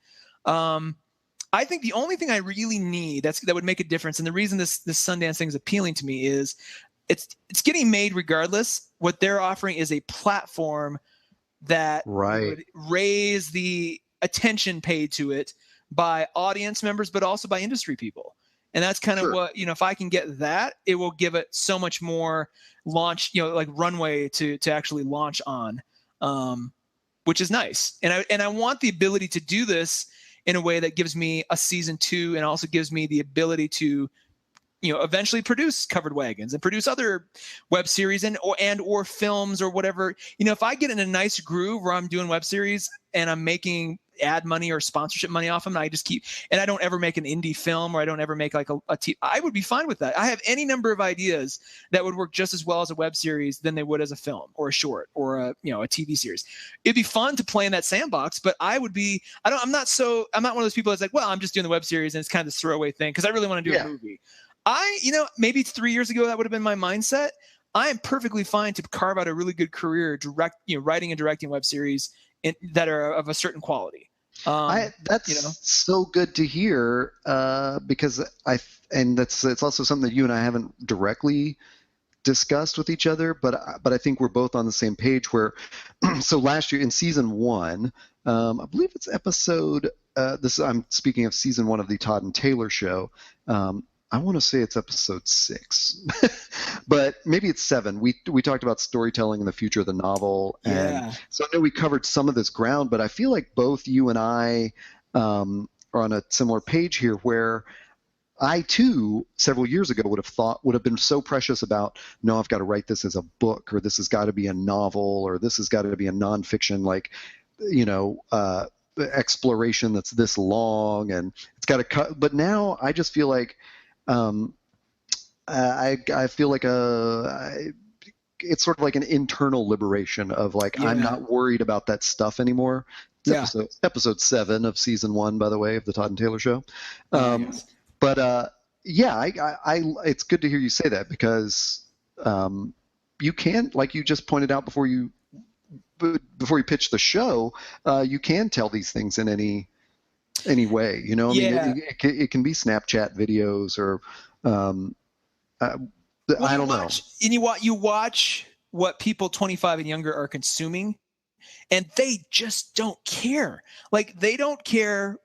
I think the only thing I really need that would make a difference, and the reason this Sundance thing is appealing to me, is it's getting made regardless. What they're offering is a platform that would raise the attention paid to it by audience members, but also by industry people. And that's kind of what, if I can get that, it will give it so much more launch, runway to actually launch on. which is nice. And I want the ability to do this in a way that gives me a season 2 and also gives me the ability to, eventually produce Covered Wagons and produce other web series or films or whatever. If I get in a nice groove where I'm doing web series and I'm making ad money or sponsorship money off them, and I don't ever make an indie film, or I don't ever make like I would be fine with that. I have any number of ideas that would work just as well as a web series than they would as a film or a short or a TV series. It'd be fun to play in that sandbox, but I'm not one of those people that's like, well, I'm just doing the web series and it's kind of this throwaway thing because I really want to do a movie. Maybe 3 years ago that would have been my mindset. I am perfectly fine to carve out a really good career writing and directing web series that are of a certain quality. That's so good to hear, because it's also something that you and I haven't directly discussed with each other, but I think we're both on the same page where, so last year in season 1, I believe it's episode, I'm speaking of season 1 of the Todd and Taylor show. I want to say it's episode 6, but maybe it's 7. We talked about storytelling and the future of the novel. And so I know we covered some of this ground, but I feel like both you and I are on a similar page here where I too, several years ago, would have been so precious about, no, I've got to write this as a book, or this has got to be a novel, or this has got to be a nonfiction, exploration that's this long, and it's got to cut. But now I just feel like, I feel like it's sort of like an internal liberation of I'm not worried about that stuff anymore. It's episode 7 of season 1, by the way, of the Todd and Taylor show. But it's good to hear you say that, because you can, like you just pointed out before you pitch the show, you can tell these things in any way, I mean, it can be Snapchat videos or I don't know. And you watch what people 25 and younger are consuming, and they just don't care. They don't care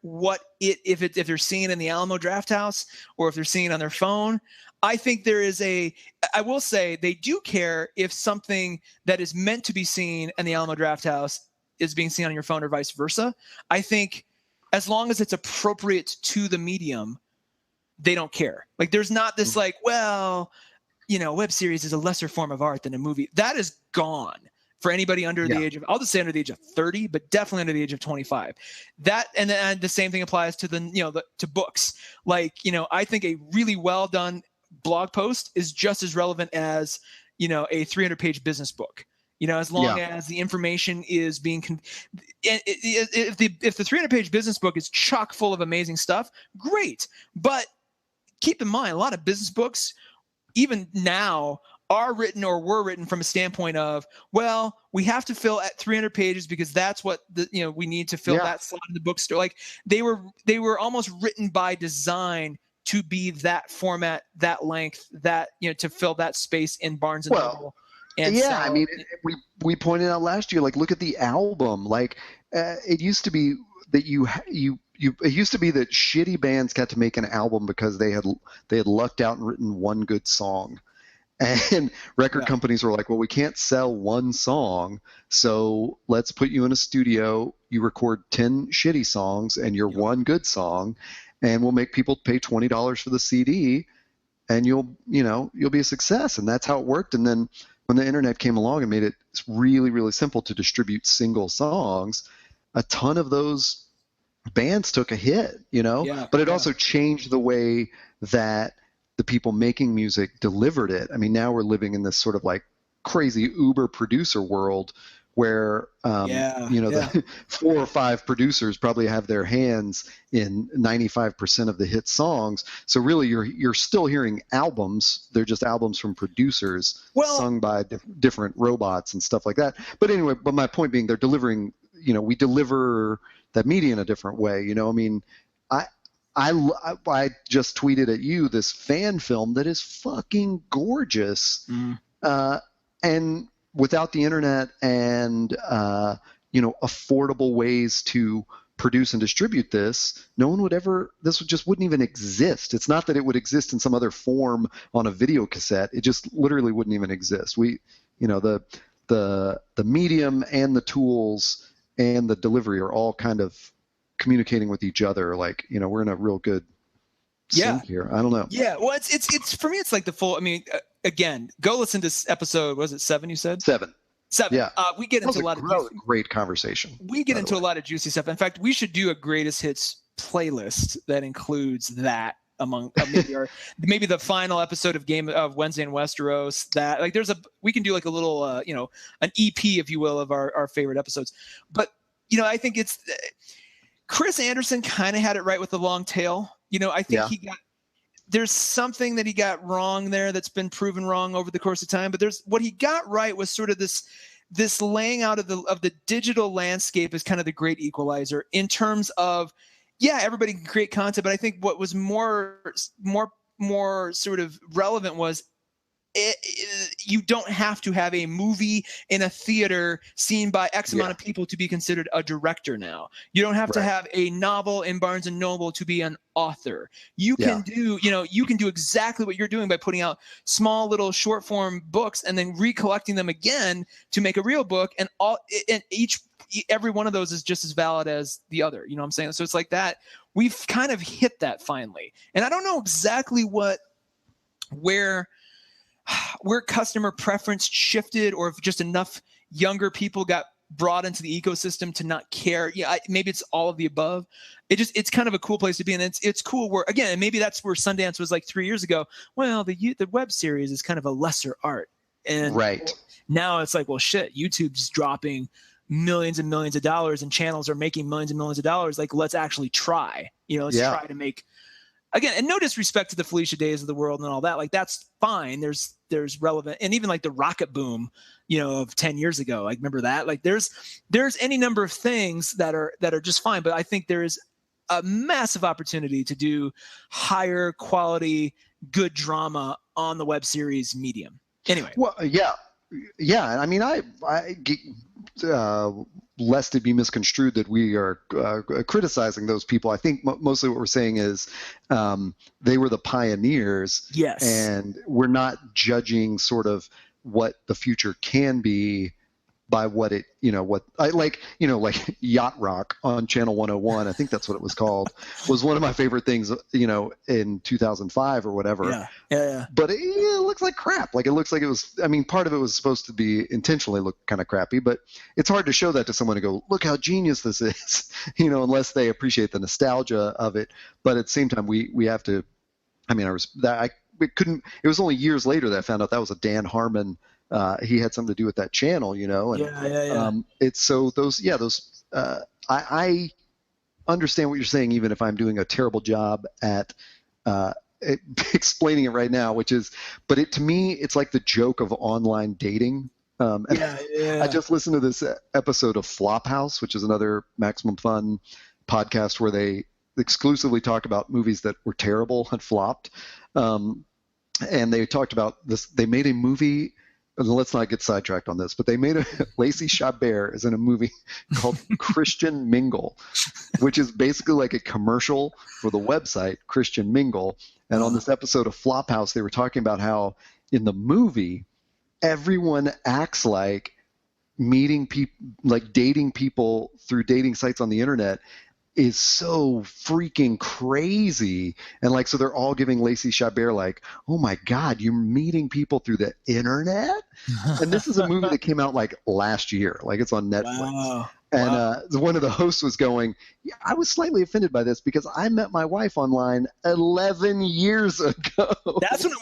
if they're seeing it in the Alamo Drafthouse or if they're seeing it on their phone. I think I will say they do care if something that is meant to be seen in the Alamo Drafthouse is being seen on your phone or vice versa. I think as long as it's appropriate to the medium, they don't care. There's not this web series is a lesser form of art than a movie. That is gone for anybody under the age of, I'll just say under the age of 30, but definitely under the age of 25. And then the same thing applies to to books. I think a really well done blog post is just as relevant as, a 300-page business book. As long as the information is being, if the 300-page business book is chock full of amazing stuff, great. But keep in mind, a lot of business books, even now, are written or were written from a standpoint of, well, we have to fill at 300 pages because that's what we need to fill that slot in the bookstore. They were almost written by design to be that format, that length, that to fill that space in Barnes and Noble. And I mean, we pointed out last year, look at the album. It used to be that it used to be that shitty bands got to make an album because they had lucked out and written one good song. And record companies were like, well, we can't sell one song, so let's put you in a studio. You record 10 shitty songs and your one good song, and we'll make people pay $20 for the CD, and you'll be a success. And that's how it worked. And then when the internet came along and made it really, really simple to distribute single songs, a ton of those bands took a hit, but it also changed the way that the people making music delivered it. I mean, now we're living in this sort of crazy Uber producer world where, the 4 or 5 producers probably have their hands in 95% of the hit songs. So really you're still hearing albums. They're just albums from producers sung by different robots and stuff like that. But anyway, my point being, they're delivering, we deliver that media in a different way. I mean, I just tweeted at you this fan film that is fucking gorgeous. And without the internet and, affordable ways to produce and distribute this, wouldn't even exist. It's not that it would exist in some other form on a video cassette. It just literally wouldn't even exist. The the medium and the tools and the delivery are all kind of communicating with each other. Like, we're in a real good sync here. I don't know. Yeah. Well, it's for me, it's like the full, I mean, again, go listen to episode, was it 7 you said? 7. Yeah. We get into a lot of great conversation. We get into a lot of juicy stuff. In fact, we should do a greatest hits playlist that includes that among maybe the final episode of Wednesday in Westeros. That like we can do like a little an EP, if you will, of our favorite episodes. But I think it's Chris Anderson kind of had it right with the long tail. I think there's something that he got wrong there that's been proven wrong over the course of time. But what he got right was sort of this laying out of the digital landscape as kind of the great equalizer in terms of, everybody can create content. But I think what was more sort of relevant was you don't have to have a movie in a theater seen by X amount of people to be considered a director now. You don't have to have a novel in Barnes and Noble to be an author. You can do, you can do exactly what you're doing by putting out small little short form books and then recollecting them again to make a real book. And every one of those is just as valid as the other. You know what I'm saying? So it's like that. We've kind of hit that finally. And I don't know exactly where customer preference shifted, or if just enough younger people got brought into the ecosystem to not care. Maybe it's all of the above. It's kind of a cool place to be. And it's cool where, again, maybe that's where Sundance was like 3 years ago. Well, the web series is kind of a lesser art. And now it's like, well, shit, YouTube's dropping millions and millions of dollars and channels are making millions and millions of dollars. Like, let's actually try, let's try to make, again, and no disrespect to the Felicia Days of the world and all that. Like, that's fine. There's relevant, and even like the rocket boom, of 10 years ago. Like, remember that? Like, there's any number of things that are just fine. But I think there is a massive opportunity to do higher quality, good drama on the web series medium. Anyway. Well, yeah. I mean, lest it be misconstrued that we are criticizing those people. I think mostly what we're saying is they were the pioneers. Yes. And we're not judging sort of what the future can be by what it, like Yacht Rock on Channel 101, I think that's what it was called, was one of my favorite things, in 2005 or whatever. Yeah. But it looks like crap. Like, it looks like it was, I mean, part of it was supposed to be intentionally look kind of crappy, but it's hard to show that to someone and go, look how genius this is, unless they appreciate the nostalgia of it. But at the same time, we have to, I mean, it was only years later that I found out that was a Dan Harmon. He had something to do with that channel, and it's so I understand what you're saying, even if I'm doing a terrible job at explaining it right now, but to me, it's like the joke of online dating. I just listened to this episode of Flophouse, which is another Maximum Fun podcast where they exclusively talk about movies that were terrible and flopped. And they talked about this. They made a movie. Let's not get sidetracked on this, but they made Lacey Chabert is in a movie called Christian Mingle, which is basically like a commercial for the website Christian Mingle. And on this episode of Flophouse, they were talking about how in the movie, everyone acts like meeting people, like dating people through dating sites on the internet is so freaking crazy. And like, so they're all giving Lacey Chabert like, oh my God, you're meeting people through the internet? And this is a movie that came out like last year. Like, it's on Netflix. Wow. And one of the hosts was going, I was slightly offended by this because I met my wife online 11 years ago. That's when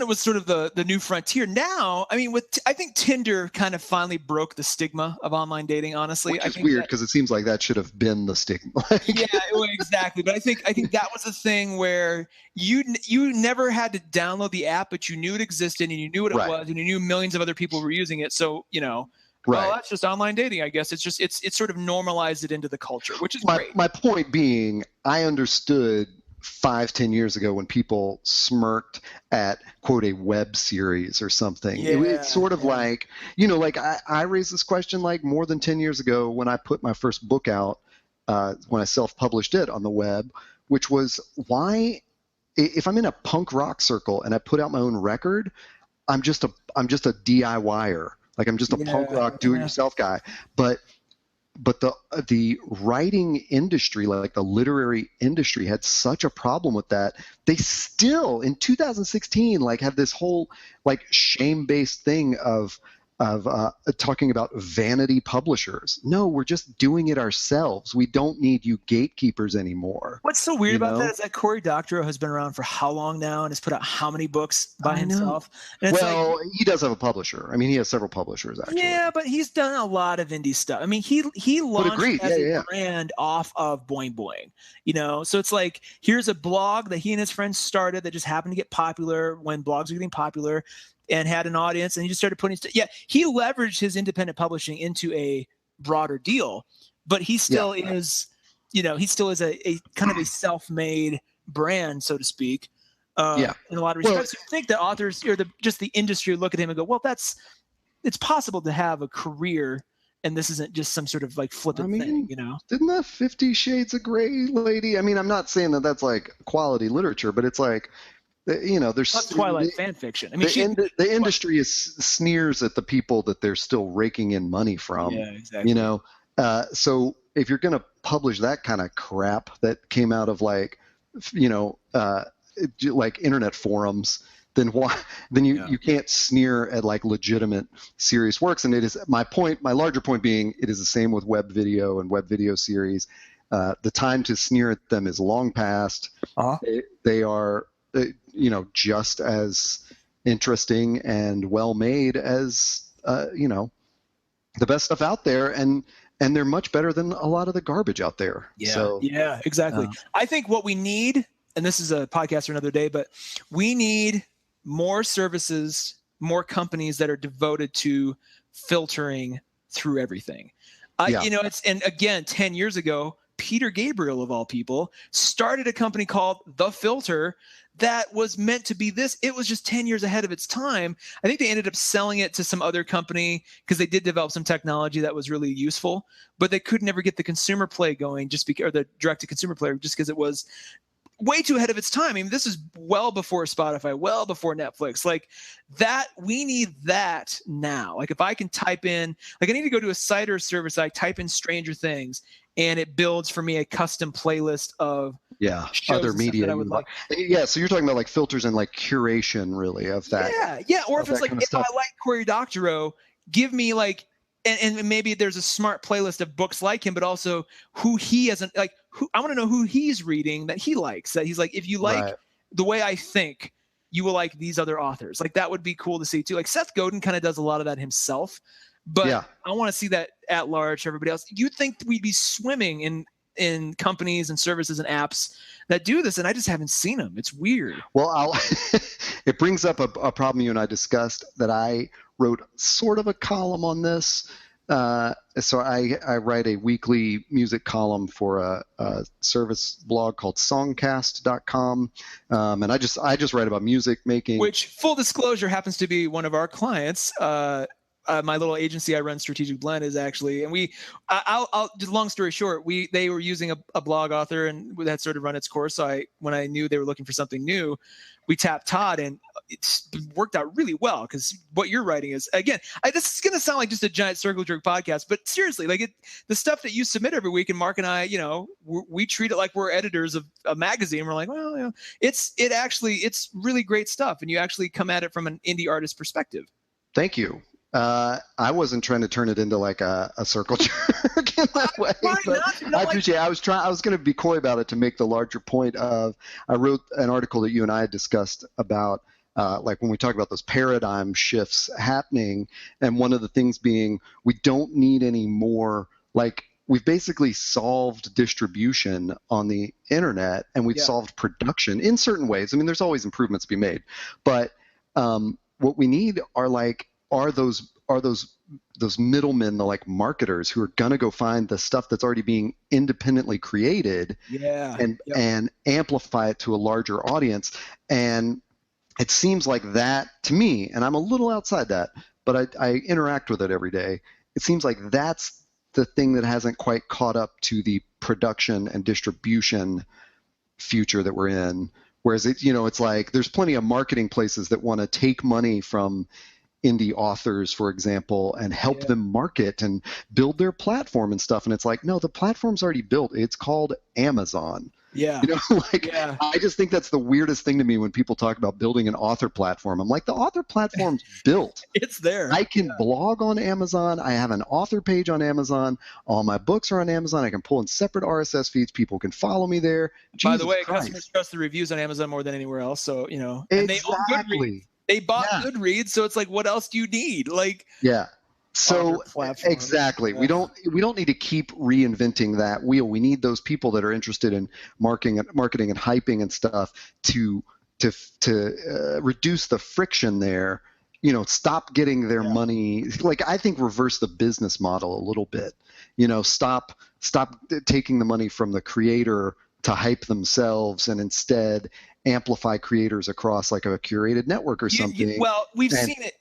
it was sort of the new frontier. Now, I mean, I think Tinder kind of finally broke the stigma of online dating, honestly. Which is weird because it seems like that should have been the stigma. Yeah, exactly. But I think that was a thing where you never had to download the app, but you knew it existed and you knew what it was, and you knew millions of other people were using it. So, well, that's just online dating, I guess. It's just it's sort of normalized it into the culture, which is great. My point being, I understood 5-10 years ago when people smirked at, quote, a web series or something. It's sort of like, like I raised this question like more than 10 years ago when I put my first book out, when I self-published it on the web, which was why, if I'm in a punk rock circle and I put out my own record, I'm just a DIYer. Like I'm just a punk rock do-it-yourself guy. But the writing industry, like the literary industry, had such a problem with that. They still in 2016 like have this whole like shame-based thing of talking about vanity publishers. No, we're just doing it ourselves. We don't need you gatekeepers anymore. What's so weird about that is that Cory Doctorow has been around for how long now and has put out how many books by himself? And it's he does have a publisher. I mean, he has several publishers, actually. Yeah, but he's done a lot of indie stuff. I mean, he launched as a brand off of Boing Boing, you know? So it's like, here's a blog that he and his friends started that just happened to get popular when blogs were getting popular, and had an audience, and he just started putting he leveraged his independent publishing into a broader deal, but he still is, you know, he still is a kind of a self-made brand, so to speak. In a lot of respects. You think that authors or just the industry look at him and go, well, it's possible to have a career, and this isn't just some sort of like flippant thing, you know? Didn't that 50 Shades of Grey lady? I mean, I'm not saying that that's like quality literature, but it's like, you know, there's Twilight fan fiction. I mean, the industry sneers at the people that they're still raking in money from. Yeah, exactly. You know, so if you're going to publish that kind of crap that came out of like, you know, like internet forums, then you can't sneer at like legitimate, serious works. And it is my larger point being, it is the same with web video and web video series. The time to sneer at them is long past. They are, you know, just as interesting and well made as you know, the best stuff out there, and they're much better than a lot of the garbage out there. Yeah, exactly. I think what we need, and this is a podcast for another day, but we need more services, more companies that are devoted to filtering through everything. You know, and again, 10 years ago, Peter Gabriel, of all people, started a company called The Filter that was meant to be this. It was just 10 years ahead of its time. I think they ended up selling it to some other company because they did develop some technology that was really useful, but they could never get the consumer play going or the direct-to-consumer player just because it was way too ahead of its time. I mean, this is well before Spotify, well before Netflix. Like that, we need that now. Like if I can type in, like I need to go to a site or a service, I type in Stranger Things, and it builds for me a custom playlist of other media that I would like. So you're talking about like filters and like curation, really, of that. Or if it's like, if I like Cory Doctorow, give me like, and maybe there's a smart playlist of books like him, but also who he hasn't like. I want to know who he's reading that he likes. That he's like, if you like the way I think, you will like these other authors. Like that would be cool to see too. Like Seth Godin kind of does a lot of that himself, but I want to see that at large for everybody else. You'd think we'd be swimming in companies and services and apps that do this, and I just haven't seen them. It's weird. Well, it brings up a problem you and I discussed that I wrote sort of a column on this. So I write a weekly music column for a service blog called songcast.com. And I just write about music making. Which, full disclosure, happens to be one of our clients. My little agency I run, Strategic Blend, is actually, and I'll just long story short, they were using a blog author and that sort of run its course. So when I knew they were looking for something new, we tapped Todd, and it's worked out really well because what you're writing is, again, this is going to sound like just a giant circle jerk podcast, but seriously, like the stuff that you submit every week, and Mark and I, you know, we treat it like we're editors of a magazine. We're like, well, you know, it's really great stuff, and you actually come at it from an indie artist perspective. Thank you. I wasn't trying to turn it into like a circle jerk in that way, but I appreciate it. I was going to be coy about it to make the larger point of, I wrote an article that you and I had discussed about, like when we talk about those paradigm shifts happening, and one of the things being, we don't need any more, like we've basically solved distribution on the internet, and we've solved production in certain ways. I mean, there's always improvements to be made, but what we need are those middlemen, the like marketers who are going to go find the stuff that's already being independently created and amplify it to a larger audience. And it seems like that to me, and I'm a little outside that, but I interact with it every day. It seems like that's the thing that hasn't quite caught up to the production and distribution future that we're in. Whereas it's like there's plenty of marketing places that want to take money from indie authors, for example, and help them market and build their platform and stuff. And it's like, no, the platform's already built. It's called Amazon. Yeah. I just think that's the weirdest thing to me when people talk about building an author platform. I'm like, the author platform's built. It's there. I can blog on Amazon. I have an author page on Amazon. All my books are on Amazon. I can pull in separate RSS feeds. People can follow me there. By the way, customers trust the reviews on Amazon more than anywhere else. So, and they own Goodreads. They bought Goodreads. So it's like, what else do you need? So exactly. We don't need to keep reinventing that wheel. We need those people that are interested in marketing and hyping and stuff to reduce the friction there. Stop getting their money. I think reverse the business model a little bit. Stop taking the money from the creator to hype themselves and instead amplify creators across like a curated network or something. We've seen it.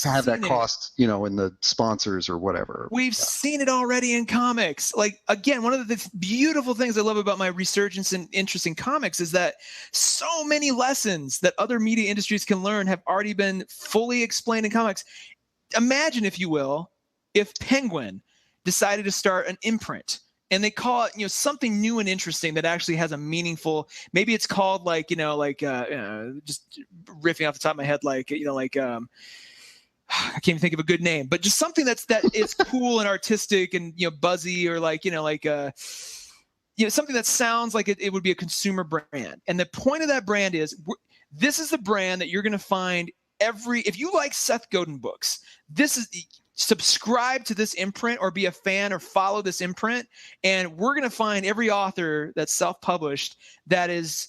Have that cost, in the sponsors or whatever. We've seen it already in comics. Again, one of the beautiful things I love about my resurgence and interest in comics is that so many lessons that other media industries can learn have already been fully explained in comics. Imagine, if you will, if Penguin decided to start an imprint and they call it, something new and interesting that actually has a meaningful, maybe it's called just riffing off the top of my head, I can't even think of a good name, but just something that is cool and artistic and buzzy, or something that sounds like it would be a consumer brand. And the point of that brand is, this is the brand that you're going to find if you like Seth Godin books, subscribe to this imprint or be a fan or follow this imprint, and we're going to find every author that's self-published that is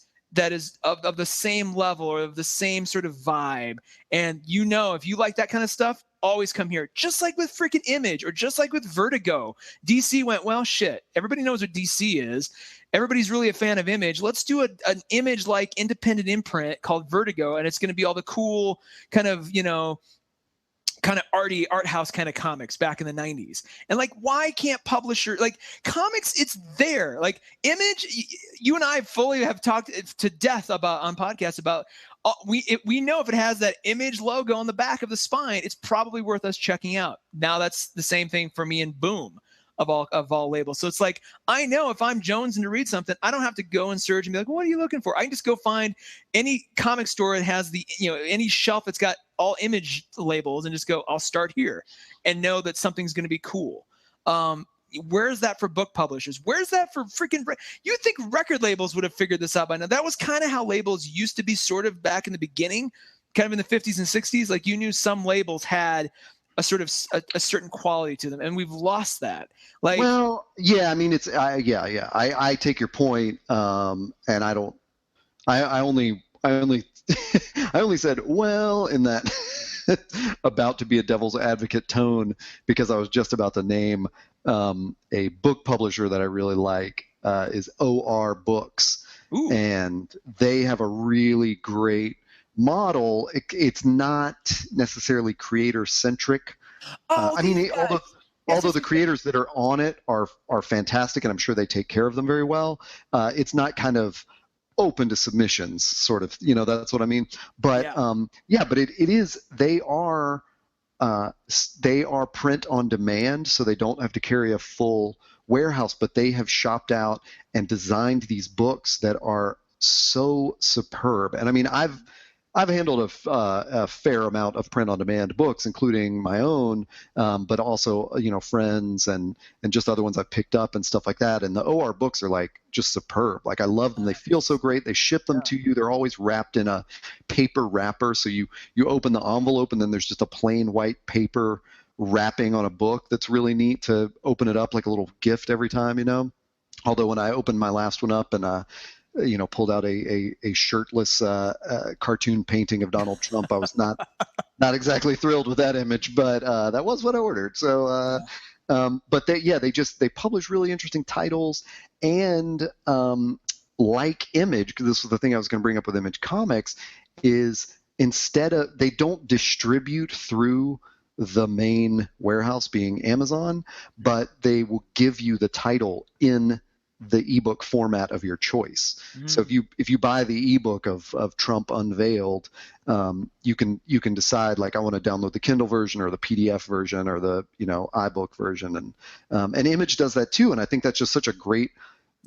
of the same level or of the same sort of vibe. And if you like that kind of stuff, always come here. Just like with freaking Image, or just like with Vertigo. DC went, well, shit, everybody knows what DC is. Everybody's really a fan of Image. Let's do an Image-like independent imprint called Vertigo, and it's going to be all the cool kind of arty art house kind of comics back in the 90s. And why can't comics, it's there. Image, you and I fully have talked to death about on podcasts about, we know if it has that Image logo on the back of the spine, it's probably worth us checking out. Now that's the same thing for me in Boom of all labels. So it's I know if I'm jonesing to read something, I don't have to go and search and be like, what are you looking for? I can just go find any comic store that has any shelf that's got all Image labels and just go, I'll start here and know that something's going to be cool. Where's that for book publishers? Where's that for freaking, you think record labels would have figured this out by now? That was kind of how labels used to be, sort of back in the beginning, kind of in the 50s and 60s. You knew some labels had a sort of a certain quality to them, and we've lost that. It's I take your point, and I only I only said well in that about to be a devil's advocate tone, because I was just about to name a book publisher that I really like is OR Books. Ooh. And they have a really great model. It's not necessarily creator centric. Although the creators that are on it are fantastic, and I'm sure they take care of them very well, it's not kind of open to submissions, sort of. That's what I mean. But but it is. They are print on demand, so they don't have to carry a full warehouse, but they have shopped out and designed these books that are so superb. And I mean, I've handled a fair amount of print-on-demand books, including my own, but also friends and just other ones I've picked up and stuff like that. And the OR books are just superb. I love them. They feel so great. They ship them to you. They're always wrapped in a paper wrapper. So you open the envelope and then there's just a plain white paper wrapping on a book that's really neat to open it up like a little gift every time. Although when I opened my last one up and pulled out a shirtless cartoon painting of Donald Trump, I was not exactly thrilled with that image, but that was what I ordered. So, but they publish really interesting titles, and like Image, because this was the thing I was going to bring up with Image Comics, is they don't distribute through the main warehouse being Amazon, but they will give you the title in the ebook format of your choice. So if you buy the ebook of Trump Unveiled, you can decide, like, I want to download the Kindle version or the PDF version or the iBook version, and Image does that too. And I think that's just such a great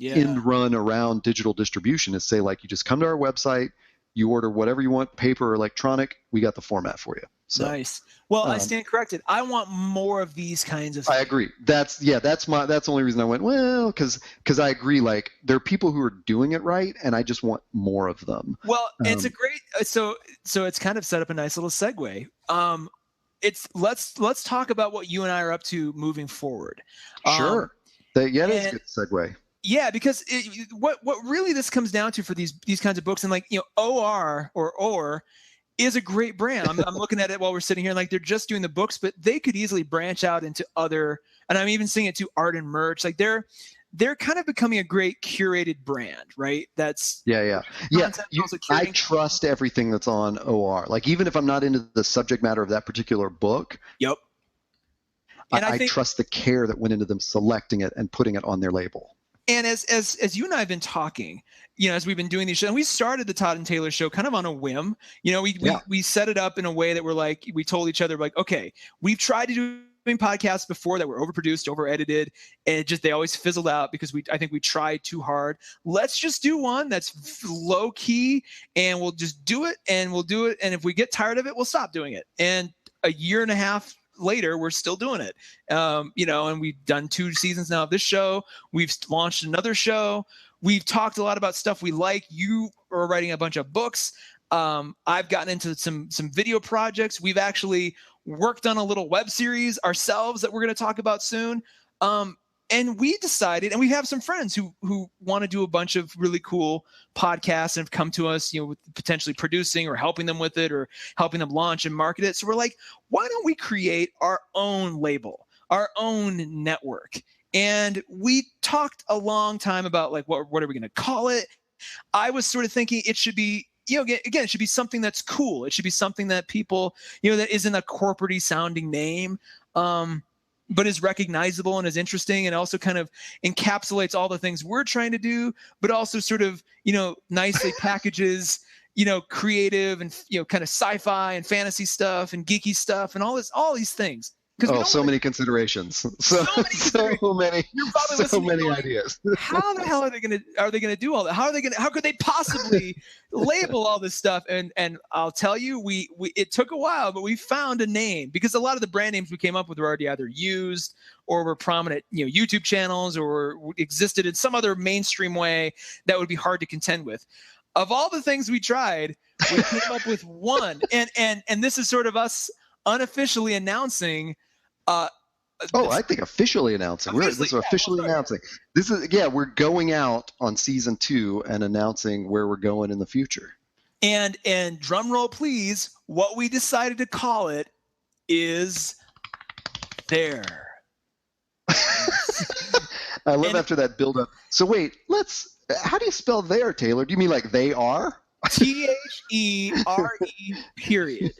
end run around digital distribution, is say, like, you just come to our website, you order whatever you want, paper or electronic, we got the format for you. So, nice. Well, I stand corrected. I want more of these kinds of things. I agree. That's the only reason I went, well, because I agree. Like, there are people who are doing it right, and I just want more of them. Well, it's a great so it's kind of set up a nice little segue. Let's talk about what you and I are up to moving forward. Sure. That's a good segue. Yeah, because what really this comes down to for these kinds of books, and, like, OR is a great brand. I'm looking at it while we're sitting here, like, they're just doing the books, but they could easily branch out into other, and I'm even seeing it to art and merch. Like, they're kind of becoming a great curated brand, right? That's I trust everything that's on OR. Like, even if I'm not into the subject matter of that particular book. Yep. And I trust the care that went into them selecting it and putting it on their label. And as you and I have been talking, as we've been doing these shows, and we started the Todd and Taylor show kind of on a whim. We set it up in a way that we're like, we told each other, like, okay, we've tried to do podcasts before that were overproduced, over edited, and they always fizzled out because I think we tried too hard. Let's just do one that's low key, and we'll just do it, and we'll do it. And if we get tired of it, we'll stop doing it. And a year and a half later, we're still doing it. And we've done 2 seasons now of this show. We've launched another show. We've talked a lot about stuff we like. You are writing a bunch of books. I've gotten into some video projects. We've actually worked on a little web series ourselves that we're going to talk about soon. And we decided, and we have some friends who want to do a bunch of really cool podcasts and have come to us, with potentially producing or helping them with it or helping them launch and market it. So we're like, why don't we create our own label, our own network? And we talked a long time about, like, what are we going to call it? I was sort of thinking it should be, again, it should be something that's cool. It should be something that people, that isn't a corporate-y sounding name. But is recognizable and is interesting, and also kind of encapsulates all the things we're trying to do, but also sort of, nicely packages, creative and, kind of sci-fi and fantasy stuff and geeky stuff and all these things. So many considerations. So many ideas. How the hell are they going to do all that? How could they possibly label all this stuff? And I'll tell you, it took a while, but we found a name, because a lot of the brand names we came up with were already either used or were prominent, YouTube channels, or existed in some other mainstream way that would be hard to contend with. Of all the things we tried, we came up with one. And this is sort of us unofficially announcing. I think officially announcing. This is officially announcing. This is we're going out on season 2 and announcing where we're going in the future. And drum roll, please. What we decided to call it is There. I love after that build up. So wait, how do you spell there, Taylor? Do you mean like they are? THERE period.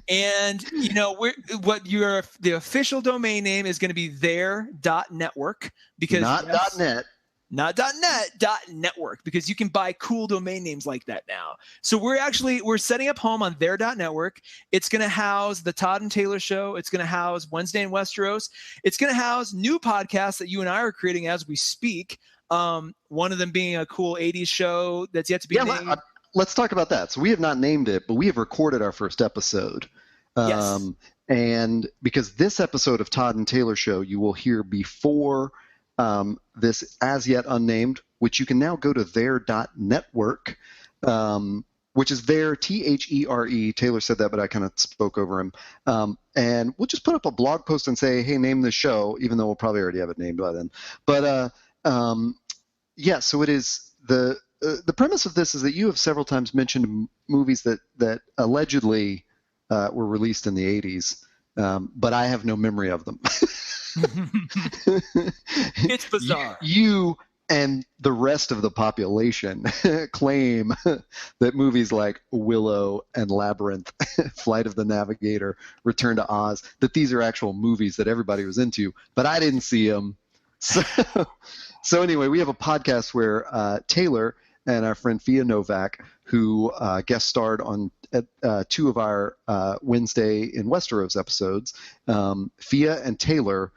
And the official domain name is going to be there.network, because not .net. Not .net, .network, because you can buy cool domain names like that now. So we're setting up home on their.network. It's going to house the Todd and Taylor show. It's going to house Wednesday in Westeros. It's going to house new podcasts that you and I are creating as we speak. One of them being a cool 80s show that's yet to be named. Let's talk about that. So we have not named it, but we have recorded our first episode. Yes. And because this episode of Todd and Taylor show, you will hear before this as yet unnamed, which you can now go to their.network, which is there, THERE. Taylor said that, but I kind of spoke over him. And we'll just put up a blog post and say, hey, name the show, even though we'll probably already have it named by then. But so it is the premise of this is that you have several times mentioned movies that allegedly were released in the 80s, but I have no memory of them. It's bizarre. You and the rest of the population claim that movies like Willow and Labyrinth, Flight of the Navigator, Return to Oz, that these are actual movies that everybody was into, but I didn't see them. So anyway, we have a podcast where Taylor and our friend Fia Novak, who guest starred on two of our Wednesday in Westeros episodes, Fia and Taylor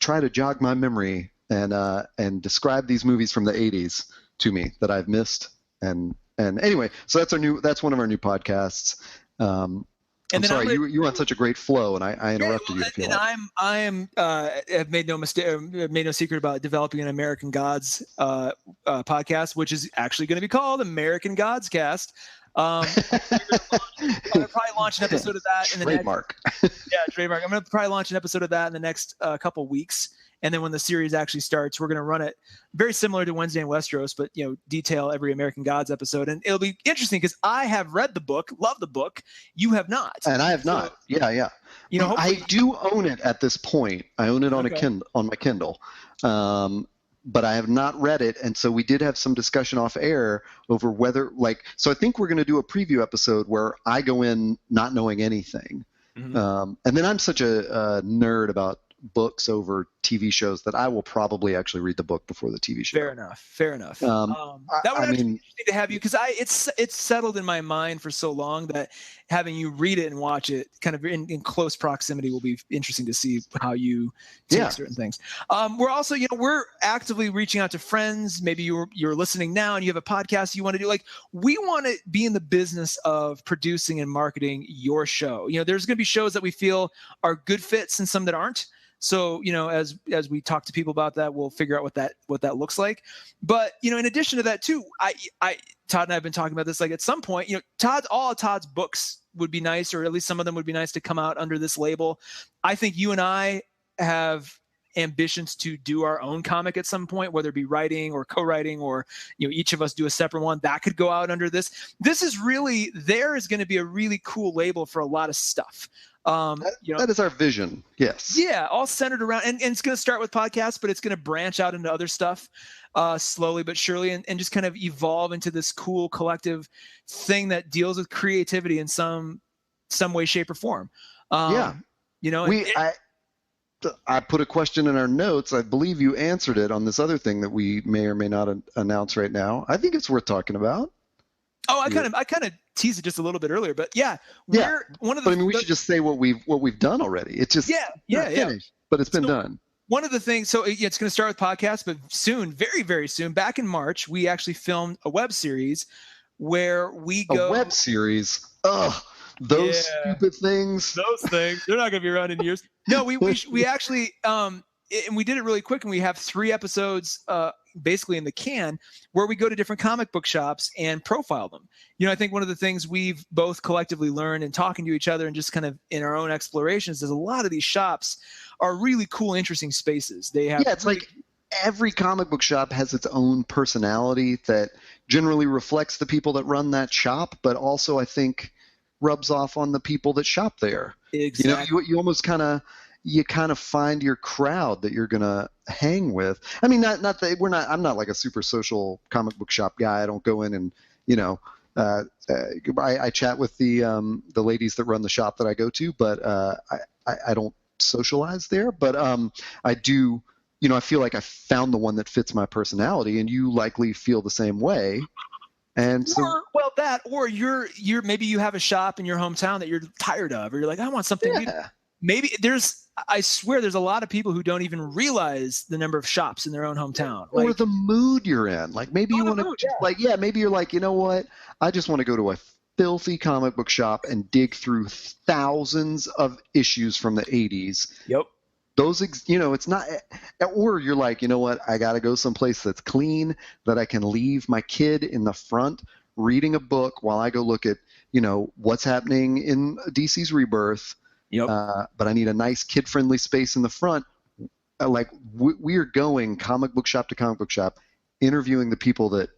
try to jog my memory and describe these movies from the 80s to me that I've missed. And anyway, so that's one of our new podcasts. I'm sorry, you were on such a great flow, and I interrupted you. And have made no mistake, made no secret about developing an American Gods podcast, which is actually going to be called American Gods Cast. I'm going to probably launch an episode of that in the trademark. Trademark. I'm going to probably launch an episode of that in the next couple weeks. And then when the series actually starts, we're going to run it very similar to Wednesday in Westeros, but detail every American Gods episode. And it'll be interesting because I have read the book, love the book. You have not, and I have not. Yeah. I do own it at this point. I own it on my Kindle, but I have not read it. And so we did have some discussion off air over whether, so I think we're going to do a preview episode where I go in not knowing anything, and then I'm such a nerd about books over TV shows that I will probably actually read the book before the TV show. Fair enough. That would be interesting to have you, because it's settled in my mind for so long that having you read it and watch it kind of in close proximity will be interesting to see how you take certain things. We're also, we're actively reaching out to friends. Maybe you're listening now and you have a podcast you want to do. We want to be in the business of producing and marketing your show. There's going to be shows that we feel are good fits and some that aren't. So, as we talk to people about that, we'll figure out what that looks like. But, in addition to that too, Todd and I have been talking about this, at some point, all of Todd's books would be nice, or at least some of them would be nice to come out under this label. I think you and I have ambitions to do our own comic at some point, whether it be writing or co-writing, or each of us do a separate one that could go out under this. This is really, there is going to be a really cool label for a lot of stuff. That is our vision. Yes. Yeah. All centered around, and it's going to start with podcasts, but it's going to branch out into other stuff slowly but surely, and just kind of evolve into this cool collective thing that deals with creativity in some way, shape, or form. I put a question in our notes. I believe you answered it on this other thing that we may or may not announce right now. I think it's worth talking about. Oh, I kind of teased it just a a little bit earlier, but we're one of the. But we should just say what we've done already. It's just finished, but it's been done. One of the things, so it's going to start with podcasts, but soon, very, very soon, back in March, we actually filmed a web series where we go. A web series. Ugh. Those stupid things. Those things. They're not going to be around in years. No, we actually, and we did it really quick, and we have 3 episodes basically in the can where we go to different comic book shops and profile them. I think one of the things we've both collectively learned in talking to each other and just kind of in our own explorations is a lot of these shops are really cool, interesting spaces. They have it's like every comic book shop has its own personality that generally reflects the people that run that shop, but also I think rubs off on the people that shop there. Exactly. You almost kind of find your crowd that you're gonna hang with. I mean, not that I'm not like a super social comic book shop guy. I don't go in and I chat with the ladies that run the shop that I go to, but I don't socialize there. But I do. I feel like I found the one that fits my personality, and you likely feel the same way. And or you're maybe you have a shop in your hometown that you're tired of, or you're like, I want something new. Maybe I swear there's a lot of people who don't even realize the number of shops in their own hometown. Or the mood you're in. Like maybe you want to maybe you're like, you know what? I just want to go to a filthy comic book shop and dig through thousands of issues from the 80s. Yep. It's not, or you're like, you know what? I got to go someplace that's clean, that I can leave my kid in the front reading a book while I go look at, what's happening in DC's Rebirth. Yep. But I need a nice kid-friendly space in the front. We are going comic book shop to comic book shop, interviewing the people that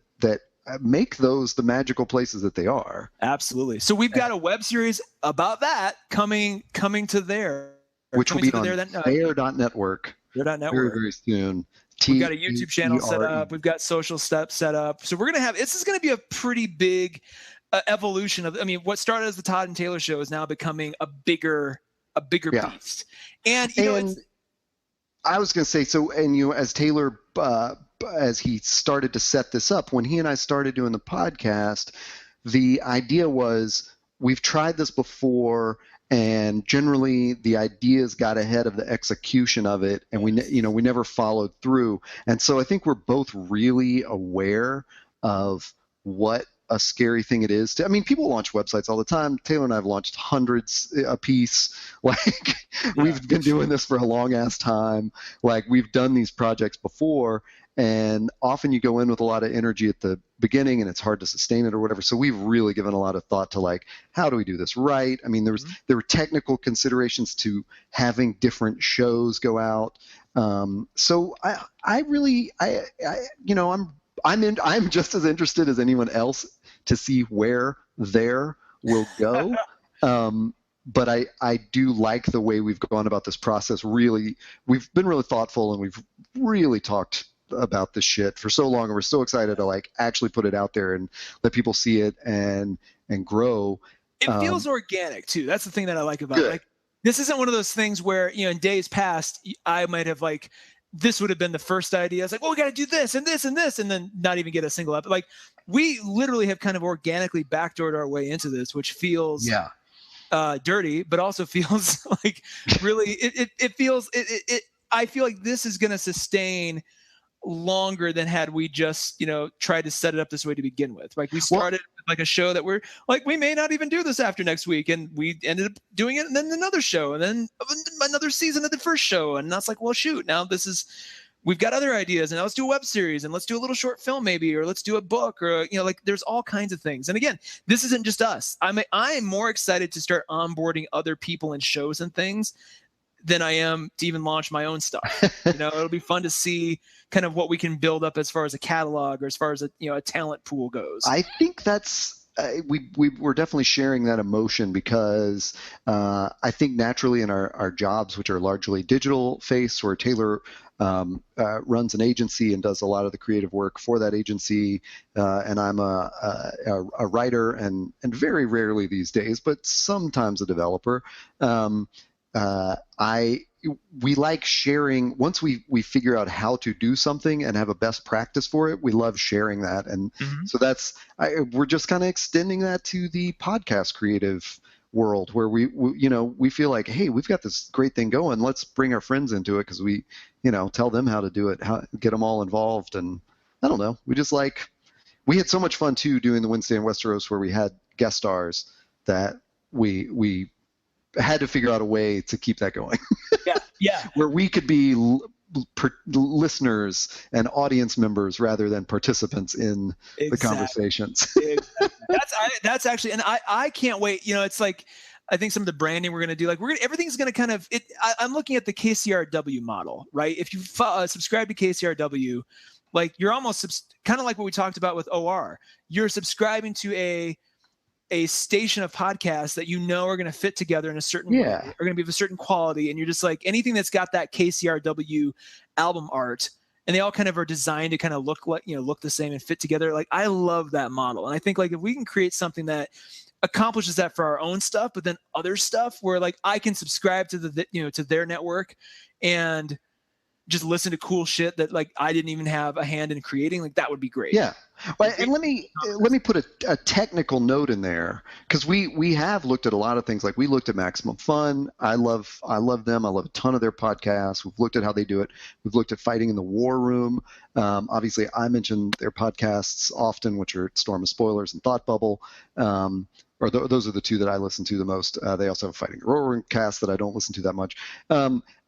make those the magical places that they are. Absolutely. So we've got a web series about that coming to there. Which will be on Fair.network. Fair.network. Very, very soon. We've got a YouTube channel set up. We've got social steps set up. So we're going to have – this is going to be a pretty big evolution of – what started as the Todd and Taylor show is now becoming a bigger beast. And, I was going to say, so, and as Taylor, as he started to set this up, when he and I started doing the podcast, the idea was we've tried this before, and generally the ideas got ahead of the execution of it, and we never followed through. And so I think we're both really aware of what a scary thing it is to, I mean, people launch websites all the time. Taylor and I have launched hundreds a piece. Like, we've been doing this for a long ass time. Like, we've done these projects before, and often you go in with a lot of energy at the beginning and it's hard to sustain it or whatever. So we've really given a lot of thought to, like, how do we do this right? I mean, there were technical considerations to having different shows go out. So I'm just as interested as anyone else to see where there will go. But I do like the way we've gone about this process. Really, we've been really thoughtful, and we've really talked about this shit for so long, and we're so excited to, like, actually put it out there and let people see it and grow. It feels organic too. That's the thing that I like about it. Good. Like, this isn't one of those things where, in days past, I might have, like, this would have been the first idea. It's like, well, we got to do this and this and this, and then not even get a single up. Like, we literally have kind of organically backdoored our way into this, which feels dirty, but also feels like really, it feels, I feel like this is going to sustain longer than had we just, tried to set it up this way to begin with. Like, we started with, like, a show that we're like, we may not even do this after next week, and we ended up doing it, and then another show, and then another season of the first show, and that's like, well, shoot, now we've got other ideas, and now let's do a web series, and let's do a little short film maybe, or let's do a book, or like, there's all kinds of things. And again, this isn't just us. I am more excited to start onboarding other people and shows and things than I am to even launch my own stuff. It'll be fun to see kind of what we can build up as far as a catalog, or as far as a talent pool goes. I think that's we're definitely sharing that emotion, because I think naturally in our jobs, which are largely digital face, where Taylor runs an agency and does a lot of the creative work for that agency, and I'm a writer, and very rarely these days, but sometimes a developer. We like sharing. Once we figure out how to do something and have a best practice for it, we love sharing that. And so we're just kind of extending that to the podcast creative world, where we feel like, hey, we've got this great thing going. Let's bring our friends into it, because we, tell them how to do it, how get them all involved. And I don't know, we had so much fun too doing the Wednesday in Westeros, where we had guest stars, that we had to figure out a way to keep that going. Yeah. Where we could be listeners and audience members rather than participants in the conversations. Exactly. That's actually, and I can't wait. It's like, I think some of the branding we're going to do, like, everything's going to kind of, I'm looking at the KCRW model, right? If you subscribe to KCRW, like, you're almost kind of like what we talked about with OR. You're subscribing to a station of podcasts that are going to fit together in a certain way, are going to be of a certain quality, and you're just like, anything that's got that KCRW album art, and they all kind of are designed to kind of look the same and fit together. Like, I love that model, and I think, like, if we can create something that accomplishes that for our own stuff, but then other stuff where, like, I can subscribe to to their network and just listen to cool shit that, like, I didn't even have a hand in creating, like, that would be great. Yeah. Well, and let me put a technical note in there, because we have looked at a lot of things. Like, we looked at Maximum Fun. I love them. I love a ton of their podcasts. We've looked at how they do it. We've looked at Fighting in the War Room. Obviously, I mention their podcasts often, which are Storm of Spoilers and Thought Bubble. Or those are the two that I listen to the most. They also have a Fighting Roaring cast that I don't listen to that much.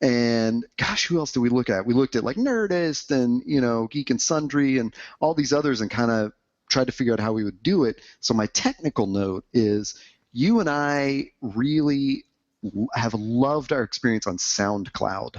And gosh, who else did we look at? We looked at, like, Nerdist and Geek and Sundry and all these others, and kind of tried to figure out how we would do it. So my technical note is, you and I really have loved our experience on SoundCloud,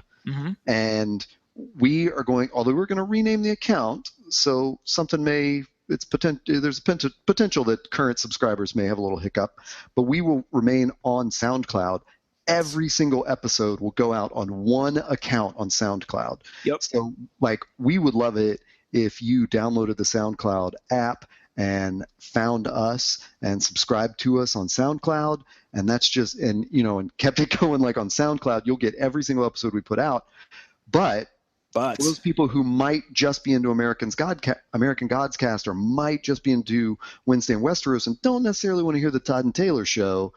and we are although we're going to rename the account, so there's a potential that current subscribers may have a little hiccup, but we will remain on SoundCloud. Every single episode will go out on one account on SoundCloud. Yep. So, like, we would love it if you downloaded the SoundCloud app and found us and subscribed to us on SoundCloud, and that's just, and kept it going, like, on SoundCloud. You'll get every single episode we put out. But for those people who might just be into American Gods Cast or might just be into Wednesday in Westeros and don't necessarily want to hear the Todd and Taylor show,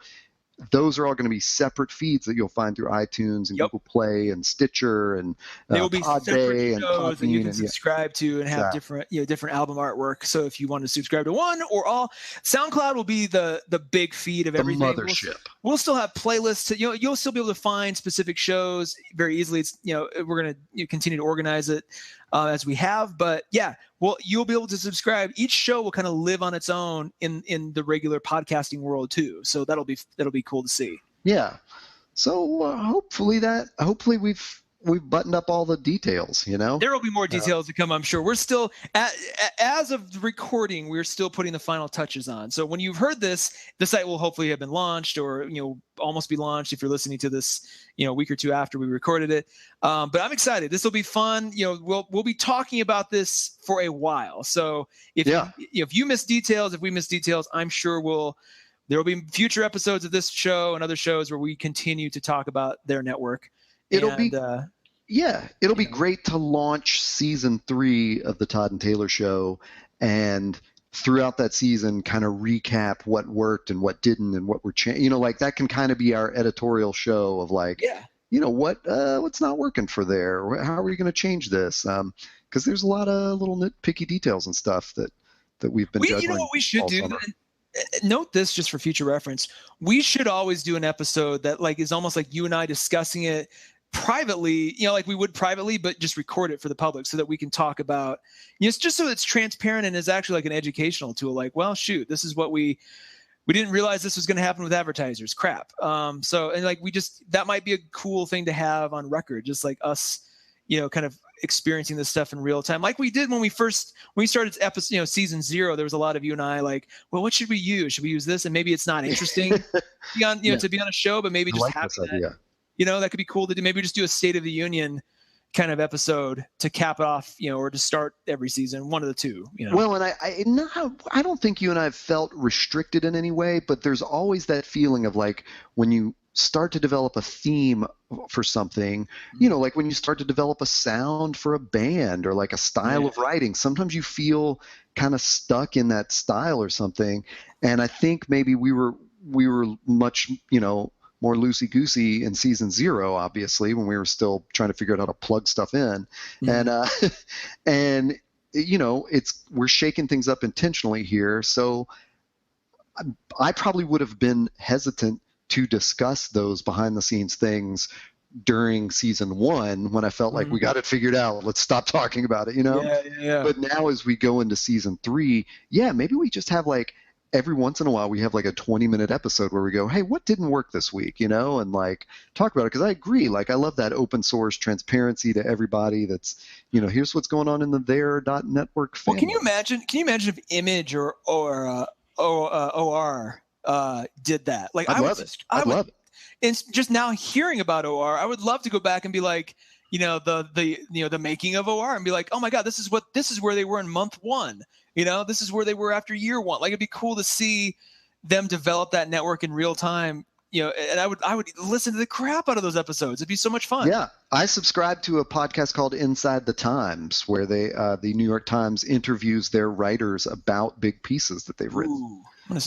those are all going to be separate feeds that you'll find through iTunes and Google Play and Stitcher and they will be separate shows that you can subscribe to and have different album artwork. So if you want to subscribe to one or all, SoundCloud will be the big feed of everything. The mothership. We'll still have playlists. You'll still be able to find specific shows very easily. It's we're going to continue to organize it as we have, but you'll be able to subscribe. Each show will kind of live on its own in the regular podcasting world too. So that'll be cool to see. Yeah. So hopefully we've buttoned up all the details. There will be more details to come, I'm sure. We're still as of the recording, we're still putting the final touches on. So when you've heard this, the site will hopefully have been launched or almost be launched if you're listening to this a week or two after we recorded it. But I'm excited. This will be fun. We'll be talking about this for a while. So if you miss details, if we miss details, I'm sure there will be future episodes of this show and other shows where we continue to talk about their network. It'll be great to launch season 3 of the Todd and Taylor show, and throughout that season kind of recap what worked and what didn't and what we're changing. That can kind of be our editorial show of what's not working for there. How are we going to change this? Because there's a lot of little nitpicky details and stuff that we've been juggling. What we should do? Note this just for future reference. We should always do an episode that is almost like you and I discussing it privately, like we would privately, but just record it for the public so that we can talk about, it's just so it's transparent and is actually like an educational tool. This is what we didn't realize this was going to happen with advertisers. Crap. That might be a cool thing to have on record, just like us, kind of experiencing this stuff in real time, like we did when we started episode, season 0. There was a lot of you and I well, what should we use? Should we use this? And maybe it's not interesting to be on a show, but maybe just have that. That could be cool to do. Maybe just do a State of the Union kind of episode to cap it off, or to start every season, one of the two. Well, and I don't think you and I have felt restricted in any way, but there's always that feeling of when you start to develop a theme for something, like when you start to develop a sound for a band or a style of writing, sometimes you feel kind of stuck in that style or something. And I think maybe we were much, more loosey-goosey in season 0, obviously, when we were still trying to figure out how to plug stuff in. Mm-hmm. And we're shaking things up intentionally here. So I probably would have been hesitant to discuss those behind-the-scenes things during season 1 when I felt like we got it figured out. Let's stop talking about it, Yeah. But now as we go into season 3, maybe we just have every once in a while we have a 20-minute episode where we go, hey, what didn't work this week, and talk about it. Because I agree, I love that open source transparency to everybody. That's, here's what's going on in the there.network family. Well, can you imagine if Image or OR did that? I'd love it. And just now hearing about OR, I would love to go back and be the making of OR and be oh my God, this is where they were in month 1. This is where they were after year 1. It'd be cool to see them develop that network in real time. And I would listen to the crap out of those episodes. It'd be so much fun. Yeah, I subscribe to a podcast called Inside the Times, where the New York Times interviews their writers about big pieces that they've written. Ooh. And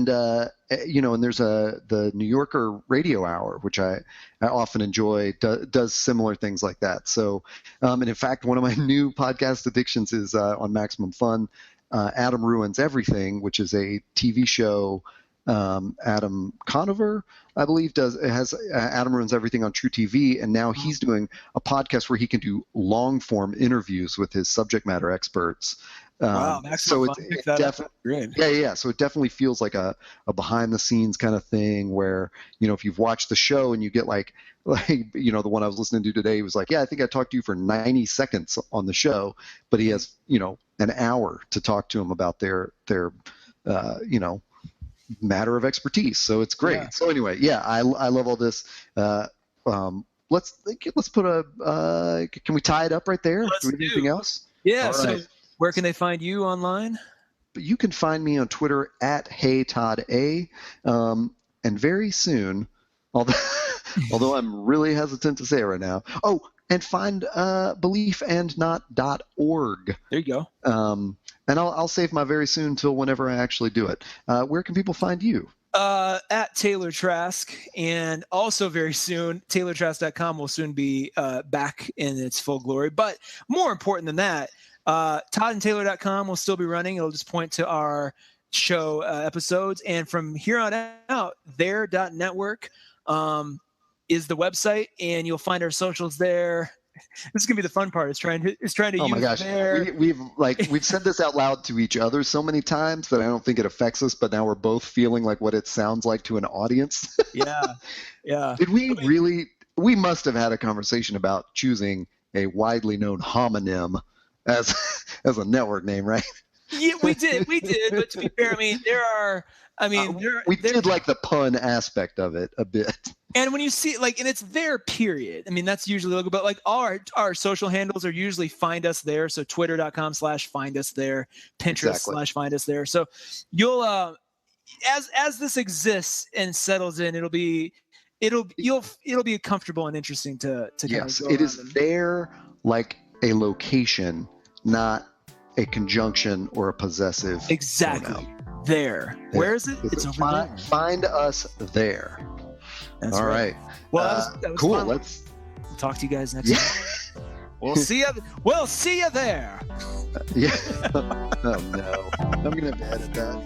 there's the New Yorker Radio Hour, which I often enjoy, does similar things like that. So, and in fact, one of my new podcast addictions is on Maximum Fun, Adam Ruins Everything, which is a TV show. Adam Conover, I believe, has Adam Ruins Everything on True TV, and now he's doing a podcast where he can do long form interviews with his subject matter experts. Wow, so it definitely, yeah. So it definitely feels like a behind the scenes kind of thing where, if you've watched the show and you get the one I was listening to today, he was I think I talked to you for 90 seconds on the show, but he has, an hour to talk to him about their matter of expertise. So it's great. Yeah. So anyway, I love all this. Let's put can we tie it up right there? Do we have anything else? Yeah. All right. Where can they find you online? You can find me on Twitter at HeyToddA. And very soon, Although I'm really hesitant to say it right now. Oh, and find beliefandnot.org. There you go. And I'll save my very soon till whenever I actually do it. Where can people find you? At Taylor Trask, and also very soon, TaylorTrask.com will soon be back in its full glory. But more important than that, ToddandTaylor.com will still be running. It'll just point to our show episodes. And from here on out, there.network is the website, and you'll find our socials there. This is gonna be the fun part. Is trying to oh my gosh, we've said this out loud to each other so many times that I don't think it affects us, but now we're both feeling like what it sounds like to an audience. yeah. Did we must have had a conversation about choosing a widely known homonym as a network name, right? Yeah, we did. But to be fair, we did like the pun aspect of it a bit. And when you see and it's there, period. I mean, that's usually the logo, but our social handles are usually find us there. So twitter.com/find us there, Pinterest/find us there. So you'll, as this exists and settles in, it'll be comfortable and interesting to yes, it is there like a location, not a conjunction or a possessive. Exactly. pronoun. There. Where is it? It's over there. Find us there. That's all right. Well, that was cool. Fun. Let's talk to you guys next time. We'll see you. We'll see you there. Yeah. Oh no. I'm gonna have to edit that.